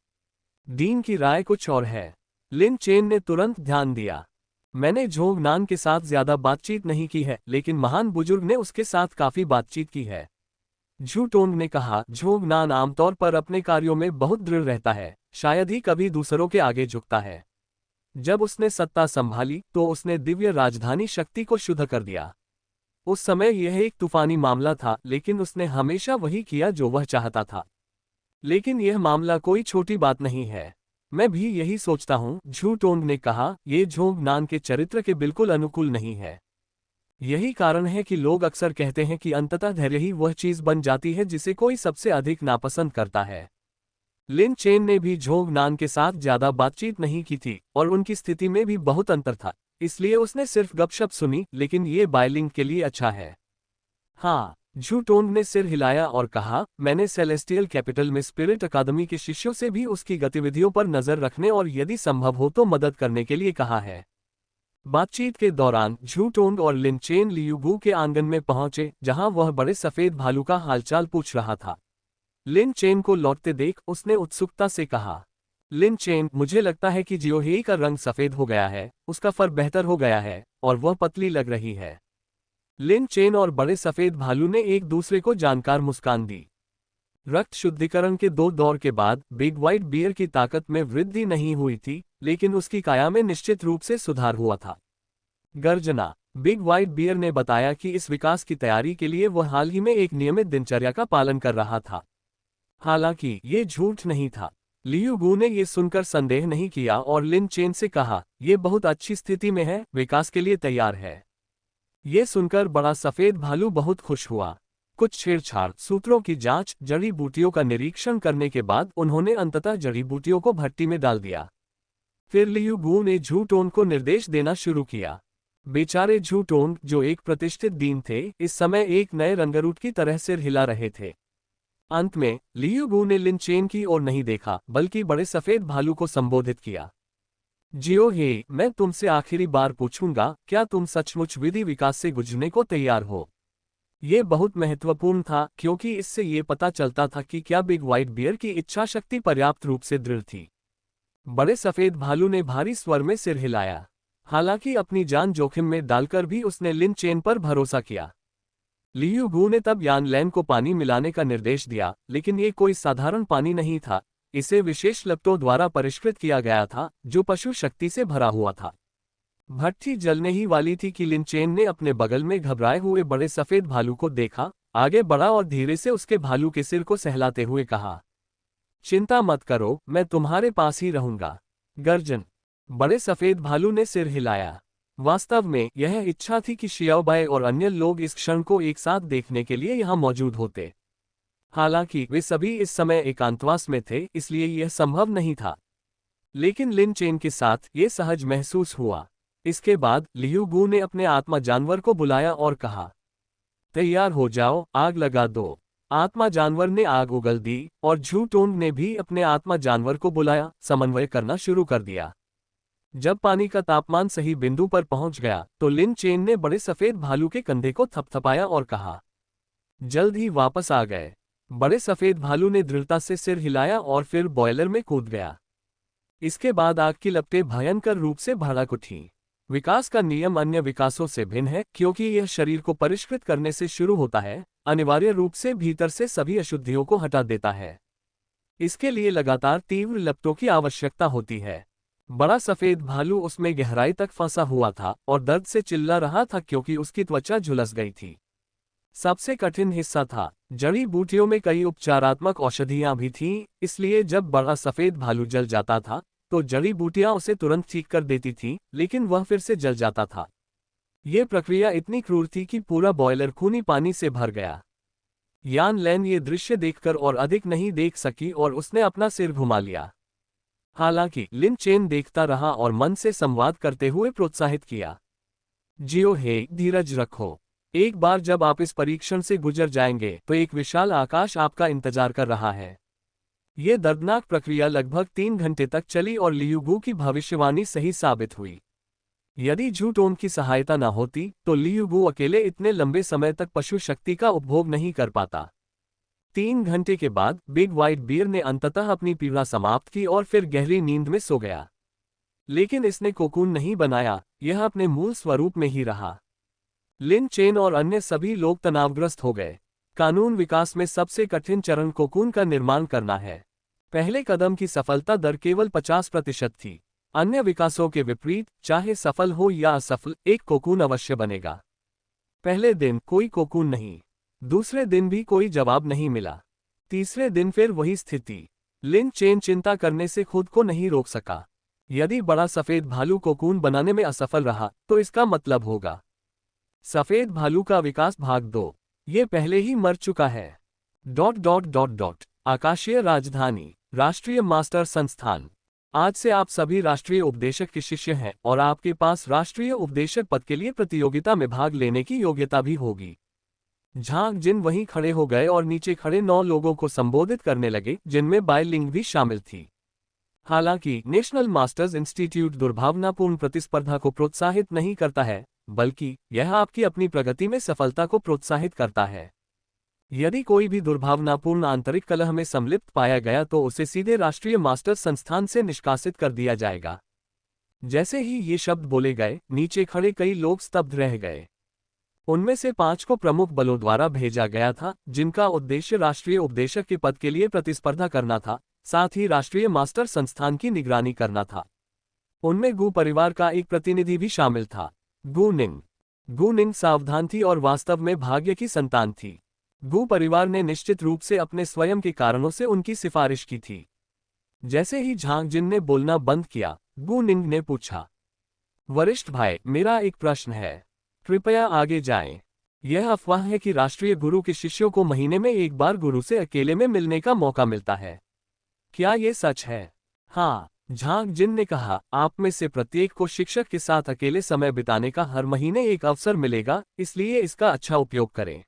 Speaker 1: डीन की राय कुछ और है। लिन चेन ने तुरंत ध्यान दिया। मैंने झोंग नान के साथ ज्यादा बातचीत नहीं की है, लेकिन महान बुजुर्ग ने उसके साथ काफी बातचीत की है। झू टोंग ने कहा, झोंग नान आमतौर पर अपने कार्यों में बहुत दृढ़ रहता है, शायद ही कभी दूसरों के आगे झुकता है। जब उसने सत्ता संभाली तो उसने दिव्य राजधानी शक्ति को शुद्ध कर दिया। उस समय यह एक तूफानी मामला था, लेकिन उसने हमेशा वही किया जो वह चाहता था। लेकिन यह मामला कोई छोटी बात नहीं है। मैं भी यही सोचता हूँ, झू टोंग ने कहा, ये झोंग नान के चरित्र के बिल्कुल अनुकूल नहीं है। यही कारण है कि लोग अक्सर कहते हैं कि अंततः धैर्य ही वह चीज बन जाती है जिसे कोई सबसे अधिक नापसंद करता है। लिन चेन ने भी झोंग नान के साथ ज्यादा बातचीत नहीं की थी और उनकी स्थिति में भी बहुत अंतर था, इसलिए उसने सिर्फ गपशप सुनी, लेकिन ये बायलिंग के लिए अच्छा है। हाँ, झू टोंग ने सिर हिलाया और कहा, मैंने सेलेस्टियल कैपिटल में स्पिरिट अकादमी के शिष्यों से भी उसकी गतिविधियों पर नजर रखने और यदि संभव हो तो मदद करने के लिए कहा है। बातचीत के दौरान झू टोंग और लिन चेन लियुगू के आंगन में पहुंचे, जहां वह बड़े सफेद भालू का हालचाल पूछ रहा था। लिन चेन को लौटते देख उसने उत्सुकता से कहा, लिन चेन, मुझे लगता है कि जियोहेई का रंग सफेद हो गया है, उसका फर बेहतर हो गया है और वह पतली लग रही है। लिन चेन और बड़े सफेद भालू ने एक दूसरे को जानकार मुस्कान दी। रक्त शुद्धिकरण के 2 दौर के बाद बिग व्हाइट बियर की ताकत में वृद्धि नहीं हुई थी, लेकिन उसकी काया में निश्चित रूप से सुधार हुआ था। गर्जना। बिग व्हाइट बियर ने बताया कि इस विकास की तैयारी के लिए वह हाल ही में एक नियमित दिनचर्या का पालन कर रहा था। हालांकि ये झूठ नहीं था। लियुगू ने यह सुनकर संदेह नहीं किया और लिन चेन से कहा, यह बहुत अच्छी स्थिति में है, विकास के लिए तैयार है। ये सुनकर बड़ा सफेद भालू बहुत खुश हुआ। कुछ छेड़छाड़, सूत्रों की जांच, जड़ी बूटियों का निरीक्षण करने के बाद उन्होंने अंततः जड़ी बूटियों को भट्टी में डाल दिया। फिर लियुगू ने झू टोंग को निर्देश देना शुरू किया। बेचारे झू टोंग, जो एक प्रतिष्ठित दीन थे, इस समय एक नए रंगरूट की तरह सिर हिला रहे थे। अंत में लियुगू ने लिन चेन की ओर नहीं देखा, बल्कि बड़े सफेद भालू को संबोधित किया। जियोहेई, मैं तुमसे आखिरी बार पूछूंगा, क्या तुम सचमुच विधि विकास से गुजरने को तैयार हो? ये बहुत महत्वपूर्ण था, क्योंकि इससे ये पता चलता था कि क्या बिग व्हाइट बियर की इच्छा शक्ति पर्याप्त रूप से दृढ़ थी। बड़े सफेद भालू ने भारी स्वर में सिर हिलाया। हालांकि अपनी जान जोखिम में डालकर भी उसने लिन चेन पर भरोसा किया। लियुगू ने तब यान लैन को पानी मिलाने का निर्देश दिया, लेकिन ये कोई साधारण पानी नहीं था, इसे विशेष लपटों द्वारा परिष्कृत किया गया था, जो पशु शक्ति से भरा हुआ था। भट्टी जलने ही वाली थी कि लिन चेन ने अपने बगल में घबराए हुए बड़े सफेद भालू को देखा, आगे बढ़ा और धीरे से उसके भालू के सिर को सहलाते हुए कहा, चिंता मत करो, मैं तुम्हारे पास ही रहूंगा। गर्जन। बड़े सफेद भालू ने सिर हिलाया। वास्तव में यह इच्छा थी कि शियाओबाई और अन्य लोग इस क्षण को एक साथ देखने के लिए यहां मौजूद होते। हालांकि वे सभी इस समय एकांतवास में थे, इसलिए यह संभव नहीं था। लेकिन लिन चेन के साथ ये सहज महसूस हुआ। इसके बाद लियुगू ने अपने आत्मा जानवर को बुलाया और कहा, तैयार हो जाओ, आग लगा दो। आत्मा जानवर ने आग उगल दी और झू टोंग ने भी अपने आत्मा जानवर को बुलाया, समन्वय करना शुरू कर दिया। जब पानी का तापमान सही बिंदु पर पहुंच गया तो लिन चेन ने बड़े सफेद भालू के कंधे को थपथपाया और कहा, जल्द ही वापस आ गए। बड़े सफेद भालू ने दृढ़ता से सिर हिलाया और फिर बॉयलर में कूद गया। इसके बाद आग की लपटें भयंकर रूप से भड़क उठीं। विकास का नियम अन्य विकासों से भिन्न है, क्योंकि यह शरीर को परिष्कृत करने से शुरू होता है, अनिवार्य रूप से भीतर से सभी अशुद्धियों को हटा देता है। इसके लिए लगातार तीव्र लपटों की आवश्यकता होती है। बड़ा सफेद भालू उसमें गहराई तक फंसा हुआ था और दर्द से चिल्ला रहा था, क्योंकि उसकी त्वचा झुलस गई थी। सबसे कठिन हिस्सा था, जड़ी बूटियों में कई उपचारात्मक औषधियां भी थीं, इसलिए जब बड़ा सफेद भालू जल जाता था तो जड़ी बूटियां उसे तुरंत ठीक कर देती थीं, लेकिन वह फिर से जल जाता था। यह प्रक्रिया इतनी क्रूर थी कि पूरा बॉयलर खूनी पानी से भर गया। यान लैन ये दृश्य देखकर और अधिक नहीं देख सकी और उसने अपना सिर घुमा लिया। हालांकि लिन चेन देखता रहा और मन से संवाद करते हुए प्रोत्साहित किया, जियोहेई, धीरज रखो। एक बार जब आप इस परीक्षण से गुजर जाएंगे तो एक विशाल आकाश आपका इंतजार कर रहा है। ये दर्दनाक प्रक्रिया लगभग 3 घंटे तक चली और लियुगू की भविष्यवाणी सही साबित हुई। यदि झू टोंग की सहायता न होती तो लियुगू अकेले इतने लंबे समय तक पशु शक्ति का उपभोग नहीं कर पाता। 3 घंटे के बाद बिग व्हाइट बियर ने अंततः अपनी पीड़ा समाप्त की और फिर गहरी नींद में सो गया। लेकिन इसने कोकून नहीं बनाया, यह अपने मूल स्वरूप में ही रहा। लिन चेन और अन्य सभी लोग तनावग्रस्त हो गए। कानून विकास में सबसे कठिन चरण कोकून का निर्माण करना है। पहले कदम की सफलता दर केवल 50% थी। अन्य विकासों के विपरीत, चाहे सफल हो या असफल, एक कोकून अवश्य बनेगा। पहले दिन कोई कोकून नहीं। दूसरे दिन भी कोई जवाब नहीं मिला। तीसरे दिन फिर वही स्थिति। लिन चेन चिंता करने से खुद को नहीं रोक सका। यदि बड़ा सफेद भालू कोकून बनाने में असफल रहा तो इसका मतलब होगा सफेद भालू का विकास भाग 2। ये पहले ही मर चुका है। आकाशीय राजधानी, राष्ट्रीय मास्टर संस्थान। आज से आप सभी राष्ट्रीय उपदेशक के शिष्य हैं और आपके पास राष्ट्रीय उपदेशक पद के लिए प्रतियोगिता में भाग लेने की योग्यता भी होगी। झांग जिन वहीं खड़े हो गए और नीचे खड़े 9 लोगों को संबोधित करने लगे, जिनमें बाई लिंग भी शामिल थी। हालांकि नेशनल मास्टर्स इंस्टीट्यूट दुर्भावनापूर्ण प्रतिस्पर्धा को प्रोत्साहित नहीं करता है, बल्कि यह आपकी अपनी प्रगति में सफलता को प्रोत्साहित करता है। यदि कोई भी दुर्भावनापूर्ण आंतरिक कलह में सम्मिलित पाया गया तो उसे सीधे राष्ट्रीय मास्टर्स संस्थान से निष्कासित कर दिया जाएगा। जैसे ही ये शब्द बोले गए, नीचे खड़े कई लोग स्तब्ध रह गए। उनमें से 5 को प्रमुख बलों द्वारा भेजा गया था, जिनका उद्देश्य राष्ट्रीय उपदेशक के पद के लिए प्रतिस्पर्धा करना था, साथ ही राष्ट्रीय मास्टर संस्थान की निगरानी करना था। उनमें गु परिवार का एक प्रतिनिधि भी शामिल था। गु निंग सावधान थी और वास्तव में भाग्य की संतान थी। गु परिवार ने निश्चित रूप से अपने स्वयं के कारणों से उनकी सिफारिश की थी। जैसे ही झांग जिन ने बोलना बंद किया, गु निंग ने पूछा, वरिष्ठ भाई, मेरा एक प्रश्न है, कृपया आगे जाएं। यह अफवाह है कि राष्ट्रीय गुरु के शिष्यों को महीने में एक बार गुरु से अकेले में मिलने का मौका मिलता है। क्या ये सच है? हाँ, झांग जिन ने कहा, आप में से प्रत्येक को शिक्षक के साथ अकेले समय बिताने का हर महीने एक अवसर मिलेगा, इसलिए इसका अच्छा उपयोग करें।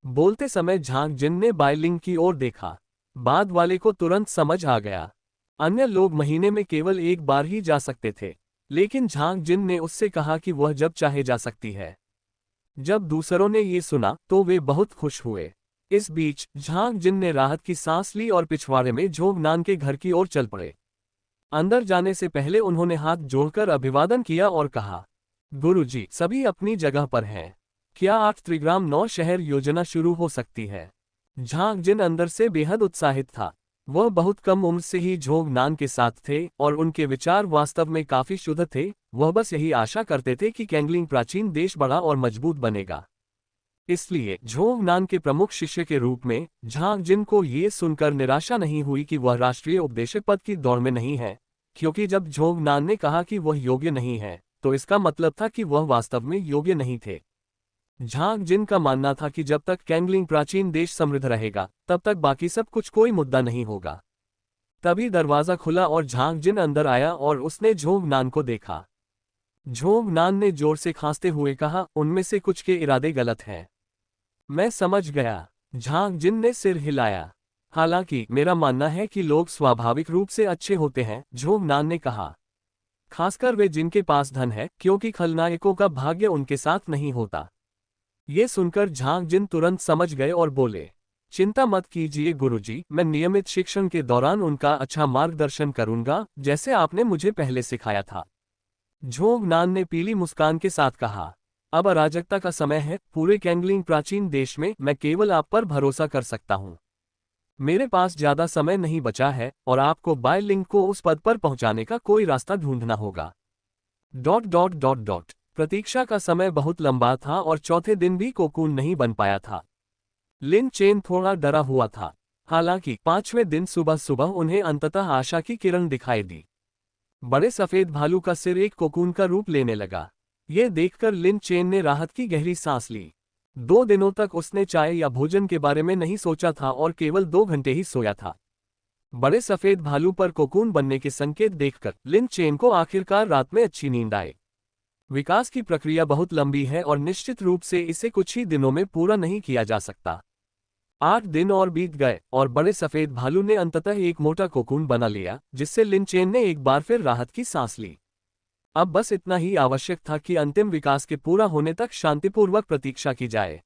Speaker 1: बोलते समय झांग जिन ने बाई लिंग की ओर देखा। बाद वाले को तुरंत समझ आ गया। अन्य लोग महीने में केवल एक बार ही जा सकते थे, लेकिन झांग जिन ने उससे कहा कि वह जब चाहे जा सकती है। जब दूसरों ने ये सुना तो वे बहुत खुश हुए। इस बीच झांग जिन ने राहत की सांस ली और पिछवाड़े में झोंग नान के घर की ओर चल पड़े। अंदर जाने से पहले उन्होंने हाथ जोड़कर अभिवादन किया और कहा, गुरुजी, सभी अपनी जगह पर हैं। क्या 8 त्रिग्राम 9 शहर योजना शुरू हो सकती है? झांग जिन अंदर से बेहद उत्साहित था। वह बहुत कम उम्र से ही झोंग नान के साथ थे और उनके विचार वास्तव में काफी शुद्ध थे। वह बस यही आशा करते थे कि कैंगलिंग प्राचीन देश बड़ा और मजबूत बनेगा। इसलिए झोंग नान के प्रमुख शिष्य के रूप में झांग जिन को ये सुनकर निराशा नहीं हुई कि वह राष्ट्रीय उपदेशक पद की दौड़ में नहीं है, क्योंकि जब झोंग नान ने कहा कि वह योग्य नहीं है, तो इसका मतलब था कि वह वास्तव में योग्य नहीं थे। झांग जिन का मानना था कि जब तक कैंगलिंग प्राचीन देश समृद्ध रहेगा, तब तक बाकी सब कुछ कोई मुद्दा नहीं होगा। तभी दरवाजा खुला और झांग जिन अंदर आया और उसने झोंग नान को देखा। झोंग नान ने जोर से खांसते हुए कहा, उनमें से कुछ के इरादे गलत हैं। मैं समझ गया। झांग जिन ने सिर हिलाया। हालांकि मेरा मानना है कि लोग स्वाभाविक रूप से अच्छे होते हैं, झोंग नान ने कहा। खासकर वे जिनके पास धन है, क्योंकि खलनायकों का भाग्य उनके साथ नहीं होता। ये सुनकर झांग जिन तुरंत समझ गए और बोले, चिंता मत कीजिए गुरुजी, मैं नियमित शिक्षण के दौरान उनका अच्छा मार्गदर्शन करूंगा, जैसे आपने मुझे पहले सिखाया था। झोंग नान ने पीली मुस्कान के साथ कहा, अब अराजकता का समय है। पूरे कैंगलिंग प्राचीन देश में मैं केवल आप पर भरोसा कर सकता हूं। मेरे पास ज्यादा समय नहीं बचा है और आपको बाई लिंग को उस पद पर पहुंचाने का कोई रास्ता ढूंढना होगा। प्रतीक्षा का समय बहुत लंबा था और चौथे दिन भी कोकून नहीं बन पाया था। लिन चेन थोड़ा डरा हुआ था। हालांकि 5वें दिन सुबह सुबह उन्हें अंततः आशा की किरण दिखाई दी। बड़े सफेद भालू का सिर एक कोकून का रूप लेने लगा। यह देखकर लिन चेन ने राहत की गहरी सांस ली। 2 दिनों तक उसने चाय या भोजन के बारे में नहीं सोचा था और केवल 2 घंटे ही सोया था। बड़े सफेद भालू पर कोकून बनने के संकेत देखकर लिन चेन को आखिरकार रात में अच्छी नींद आई। विकास की प्रक्रिया बहुत लंबी है और निश्चित रूप से इसे कुछ ही दिनों में पूरा नहीं किया जा सकता। 8 दिन और बीत गए और बड़े सफेद भालू ने अंततः एक मोटा कोकून बना लिया, जिससे लिन चेन ने एक बार फिर राहत की सांस ली। अब बस इतना ही आवश्यक था कि अंतिम विकास के पूरा होने तक शांतिपूर्वक प्रतीक्षा की जाए।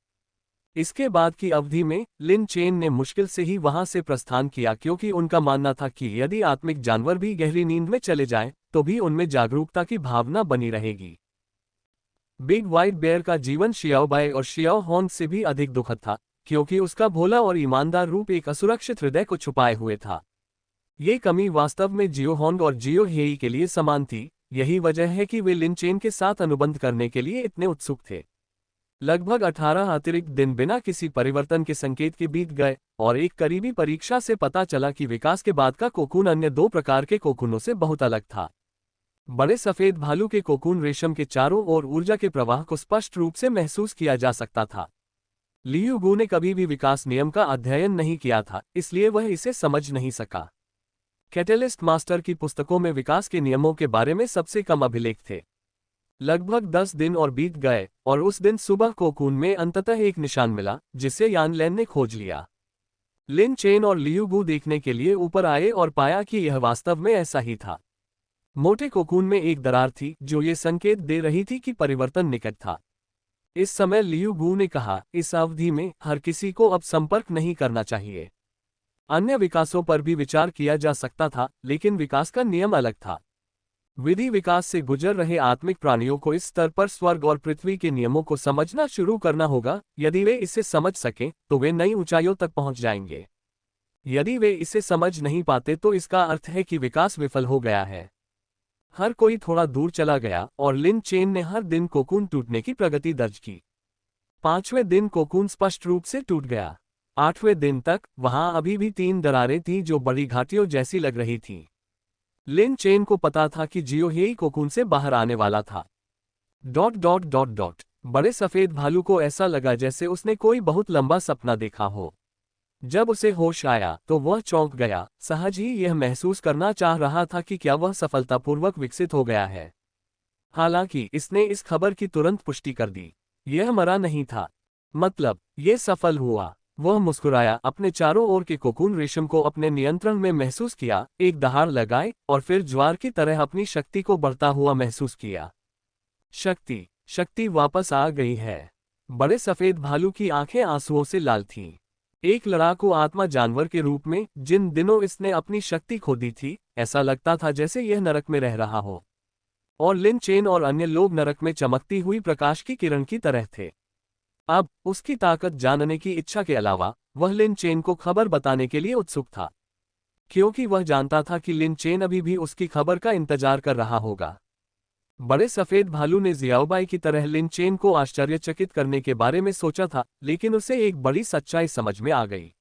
Speaker 1: इसके बाद की अवधि में लिन चेन ने मुश्किल से ही वहां से प्रस्थान किया, क्योंकि उनका मानना था कि यदि आत्मिक जानवर भी गहरी नींद में चले जाएं, तो भी उनमें जागरूकता की भावना बनी रहेगी। बिग व्हाइट बेयर का जीवन शियाओबाई और शियाओ होंग से भी अधिक दुखद था, क्योंकि उसका भोला और ईमानदार रूप एक असुरक्षित हृदय को छुपाए हुए था। ये कमी वास्तव में जियो होंग और जियो हेई के लिए समान थी। यही वजह है कि वे लिन चेन के साथ अनुबंध करने के लिए इतने उत्सुक थे। लगभग 18 अतिरिक्त दिन बिना किसी परिवर्तन के संकेत के बीत गए, और एक करीबी परीक्षा से पता चला कि विकास के बाद का कोकून अन्य दो प्रकार के कोकूनों से बहुत अलग था। बड़े सफेद भालू के कोकून रेशम के चारों ओर ऊर्जा के प्रवाह को स्पष्ट रूप से महसूस किया जा सकता था। लियू गू ने कभी भी विकास नियम का अध्ययन नहीं किया था, इसलिए वह इसे समझ नहीं सका। कैटलिस्ट मास्टर की पुस्तकों में विकास के नियमों के बारे में सबसे कम अभिलेख थे। लगभग 10 दिन और बीत गए, और उस दिन सुबह कोकून में अंततः एक निशान मिला, जिसे यान लैन ने खोज लिया। लिन चेन और लियू गू देखने के लिए ऊपर आए और पाया कि यह वास्तव में ऐसा ही था। मोटे कोकून में एक दरार थी, जो ये संकेत दे रही थी कि परिवर्तन निकट था। इस समय लियू गू ने कहा, इस अवधि में हर किसी को अब संपर्क नहीं करना चाहिए। अन्य विकासों पर भी विचार किया जा सकता था, लेकिन विकास का नियम अलग था। विधि विकास से गुजर रहे आत्मिक प्राणियों को इस स्तर पर स्वर्ग और पृथ्वी के नियमों को समझना शुरू करना होगा। यदि वे इसे समझ सकें, तो वे नई ऊंचाइयों तक पहुंच जाएंगे। यदि वे इसे समझ नहीं पाते, तो इसका अर्थ है कि विकास विफल हो गया है। हर कोई थोड़ा दूर चला गया, और लिन चेन ने हर दिन कोकून टूटने की प्रगति दर्ज की। 5वें दिन कोकून स्पष्ट रूप से टूट गया। 8वें दिन तक वहां अभी भी 3 दरारें थीं, जो बड़ी घाटियों जैसी लग रही थीं। लिन चेन को पता था कि जियो हेई कोकून से बाहर आने वाला था। ... बड़े सफेद भालू को ऐसा लगा जैसे उसने कोई बहुत लंबा सपना देखा हो। जब उसे होश आया, तो वह चौंक गया। सहज ही यह महसूस करना चाह रहा था कि क्या वह सफलतापूर्वक विकसित हो गया है। हालांकि इसने इस खबर की तुरंत पुष्टि कर दी, यह मरा नहीं था। मतलब, ये सफल हुआ। वह मुस्कुराया, अपने चारों ओर के कोकून रेशम को अपने नियंत्रण में महसूस किया, एक दहाड़ लगाए, और फिर ज्वार की तरह अपनी शक्ति को बढ़ता हुआ महसूस किया। शक्ति वापस आ गई है। बड़े सफेद भालू की आंखें आंसुओं से लाल थीं। एक लड़ाकू आत्मा जानवर के रूप में, जिन दिनों इसने अपनी शक्ति खो दी थी, ऐसा लगता था जैसे यह नरक में रह रहा हो। और लिन चेन और अन्य लोग नरक में चमकती हुई प्रकाश की किरण की तरह थे। अब उसकी ताकत जानने की इच्छा के अलावा, वह लिन चेन को खबर बताने के लिए उत्सुक था, क्योंकि वह जानता था कि लिन चेन अभी भी उसकी खबर का इंतजार कर रहा होगा। बड़े सफेद भालू ने जियाओबाई की तरह लिन चेन को आश्चर्यचकित करने के बारे में सोचा था, लेकिन उसे एक बड़ी सच्चाई समझ में आ गई।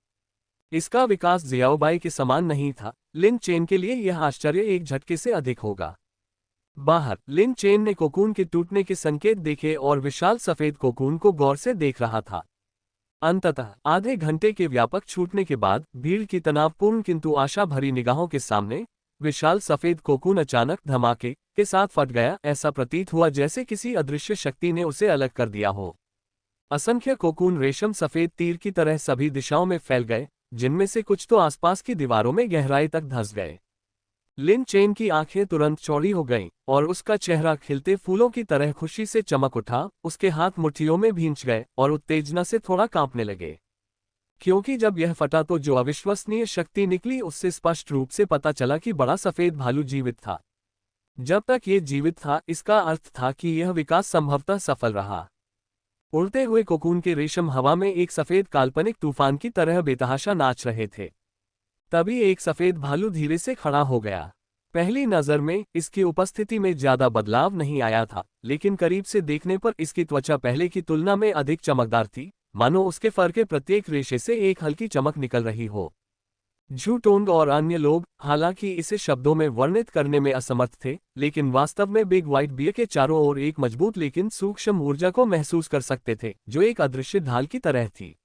Speaker 1: इसका विकास जियाओबाई के समान नहीं था। लिन चेन के लिए यह आश्चर्य एक झटके से अधिक होगा। बाहर, लिन चेन ने कोकून के टूटने के संकेत देखे और विशाल सफेद कोकून को गौर से देख रहा था। अंततः आधे घंटे के व्यापक छूटने के बाद, भीड़ की तनावपूर्ण किंतु आशा भरी निगाहों के सामने, विशाल सफेद कोकून अचानक धमाके के साथ फट गया। ऐसा प्रतीत हुआ जैसे किसी अदृश्य शक्ति ने उसे अलग कर दिया हो। असंख्य कोकून रेशम सफेद तीर की तरह सभी दिशाओं में फैल गए, जिनमें से कुछ तो आसपास की दीवारों में गहराई तक धंस गए। लिन चेन की आंखें तुरंत चौड़ी हो गईं, और उसका चेहरा खिलते फूलों की तरह खुशी से चमक उठा। उसके हाथ मुट्ठियों में भींच गए, और उत्तेजना से थोड़ा कांपने लगे, क्योंकि जब यह फटा तो जो अविश्वसनीय शक्ति निकली, उससे स्पष्ट रूप से पता चला कि बड़ा सफेद भालू जीवित था। जब तक ये जीवित था, इसका अर्थ था कि यह विकास संभवतः सफल रहा। उड़ते हुए कोकून के रेशम हवा में एक सफेद काल्पनिक तूफान की तरह बेतहाशा नाच रहे थे। तभी एक सफेद भालू धीरे से खड़ा हो गया। पहली नजर में इसकी उपस्थिति में ज्यादा बदलाव नहीं आया था, लेकिन करीब से देखने पर इसकी त्वचा पहले की तुलना में अधिक चमकदार थी, मानो उसके फर के प्रत्येक रेशे से एक हल्की चमक निकल रही हो। झूटोंग और अन्य लोग, हालांकि इसे शब्दों में वर्णित करने में असमर्थ थे, लेकिन वास्तव में बिग व्हाइट बियर के चारों ओर एक मजबूत लेकिन सूक्ष्म ऊर्जा को महसूस कर सकते थे, जो एक अदृश्य ढाल की तरह थी।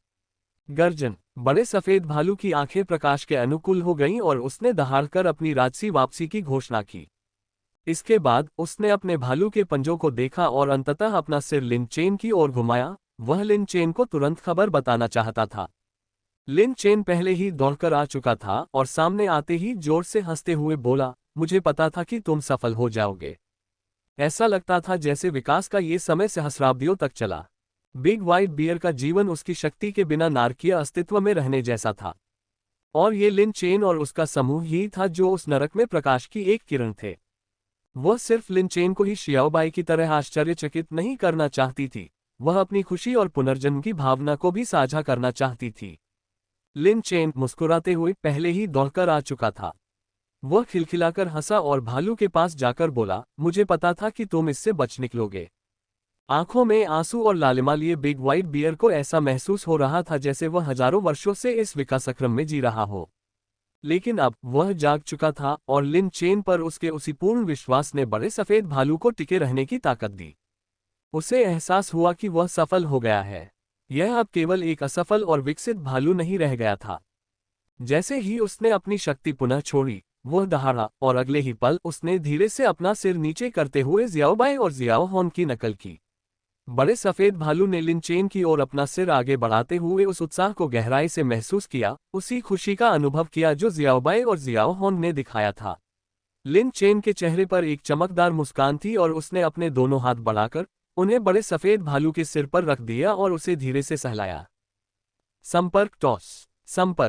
Speaker 1: गर्जन। बड़े सफेद भालू की आंखें प्रकाश के अनुकूल हो गईं, और उसने दहाड़कर अपनी राजसी वापसी की घोषणा की। इसके बाद उसने अपने भालू के पंजों को देखा और अंततः अपना सिर लिन चेन की ओर घुमाया। वह लिन चेन को तुरंत खबर बताना चाहता था। लिन चेन पहले ही दौड़कर आ चुका था, और सामने आते ही जोर से हंसते हुए बोला, मुझे पता था कि तुम सफल हो जाओगे। ऐसा लगता था जैसे विकास का ये समय सहस्राब्दियों तक चला। बिग व्हाइट बियर का जीवन उसकी शक्ति के बिना नारकीय अस्तित्व में रहने जैसा था। और ये लिन चेन और उसका समूह ही था जो उस नरक में प्रकाश की एक किरण थे। वह सिर्फ लिन चेन को ही शियाओबाई की तरह आश्चर्यचकित नहीं करना चाहती थी, वह अपनी खुशी और पुनर्जन्म की भावना को भी साझा करना चाहती थी। लिन चेन मुस्कुराते हुए पहले ही दौड़कर आ चुका था। वह खिलखिलाकर हंसा और भालू के पास जाकर बोला, मुझे पता था कि तुम इससे बच निकलोगे। आंखों में आंसू और लालिमा लिए बिग व्हाइट बियर को ऐसा महसूस हो रहा था जैसे वह हजारों वर्षों से इस विकासक्रम में जी रहा हो। लेकिन अब वह जाग चुका था और लिन चेन पर उसके उसी पूर्ण विश्वास ने बड़े सफेद भालू को टिके रहने की ताकत दी। उसे एहसास हुआ कि वह सफल हो गया है। यह अब केवल एक असफल और विकसित भालू नहीं रह गया था। जैसे ही उसने अपनी शक्ति पुनः छोड़ी, वह दहाड़ा और अगले ही पल उसने धीरे से अपना सिर नीचे करते हुए जियाओबाई और जियाओहोन की नकल की। बड़े सफेद भालू ने लिन चेन की ओर अपना सिर आगे बढ़ाते हुए उस उत्साह को गहराई से महसूस किया, उसी खुशी का अनुभव किया जो जियाओबाई और जियाओहोन ने दिखाया था। लिन चेन के चेहरे पर एक चमकदार मुस्कान थी और उसने अपने दोनों हाथ बढ़ाकर उन्हें बड़े सफेद भालू के सिर पर रख दिया और उसे धीरे से सहलाया। संपर्क टॉस। संपर्क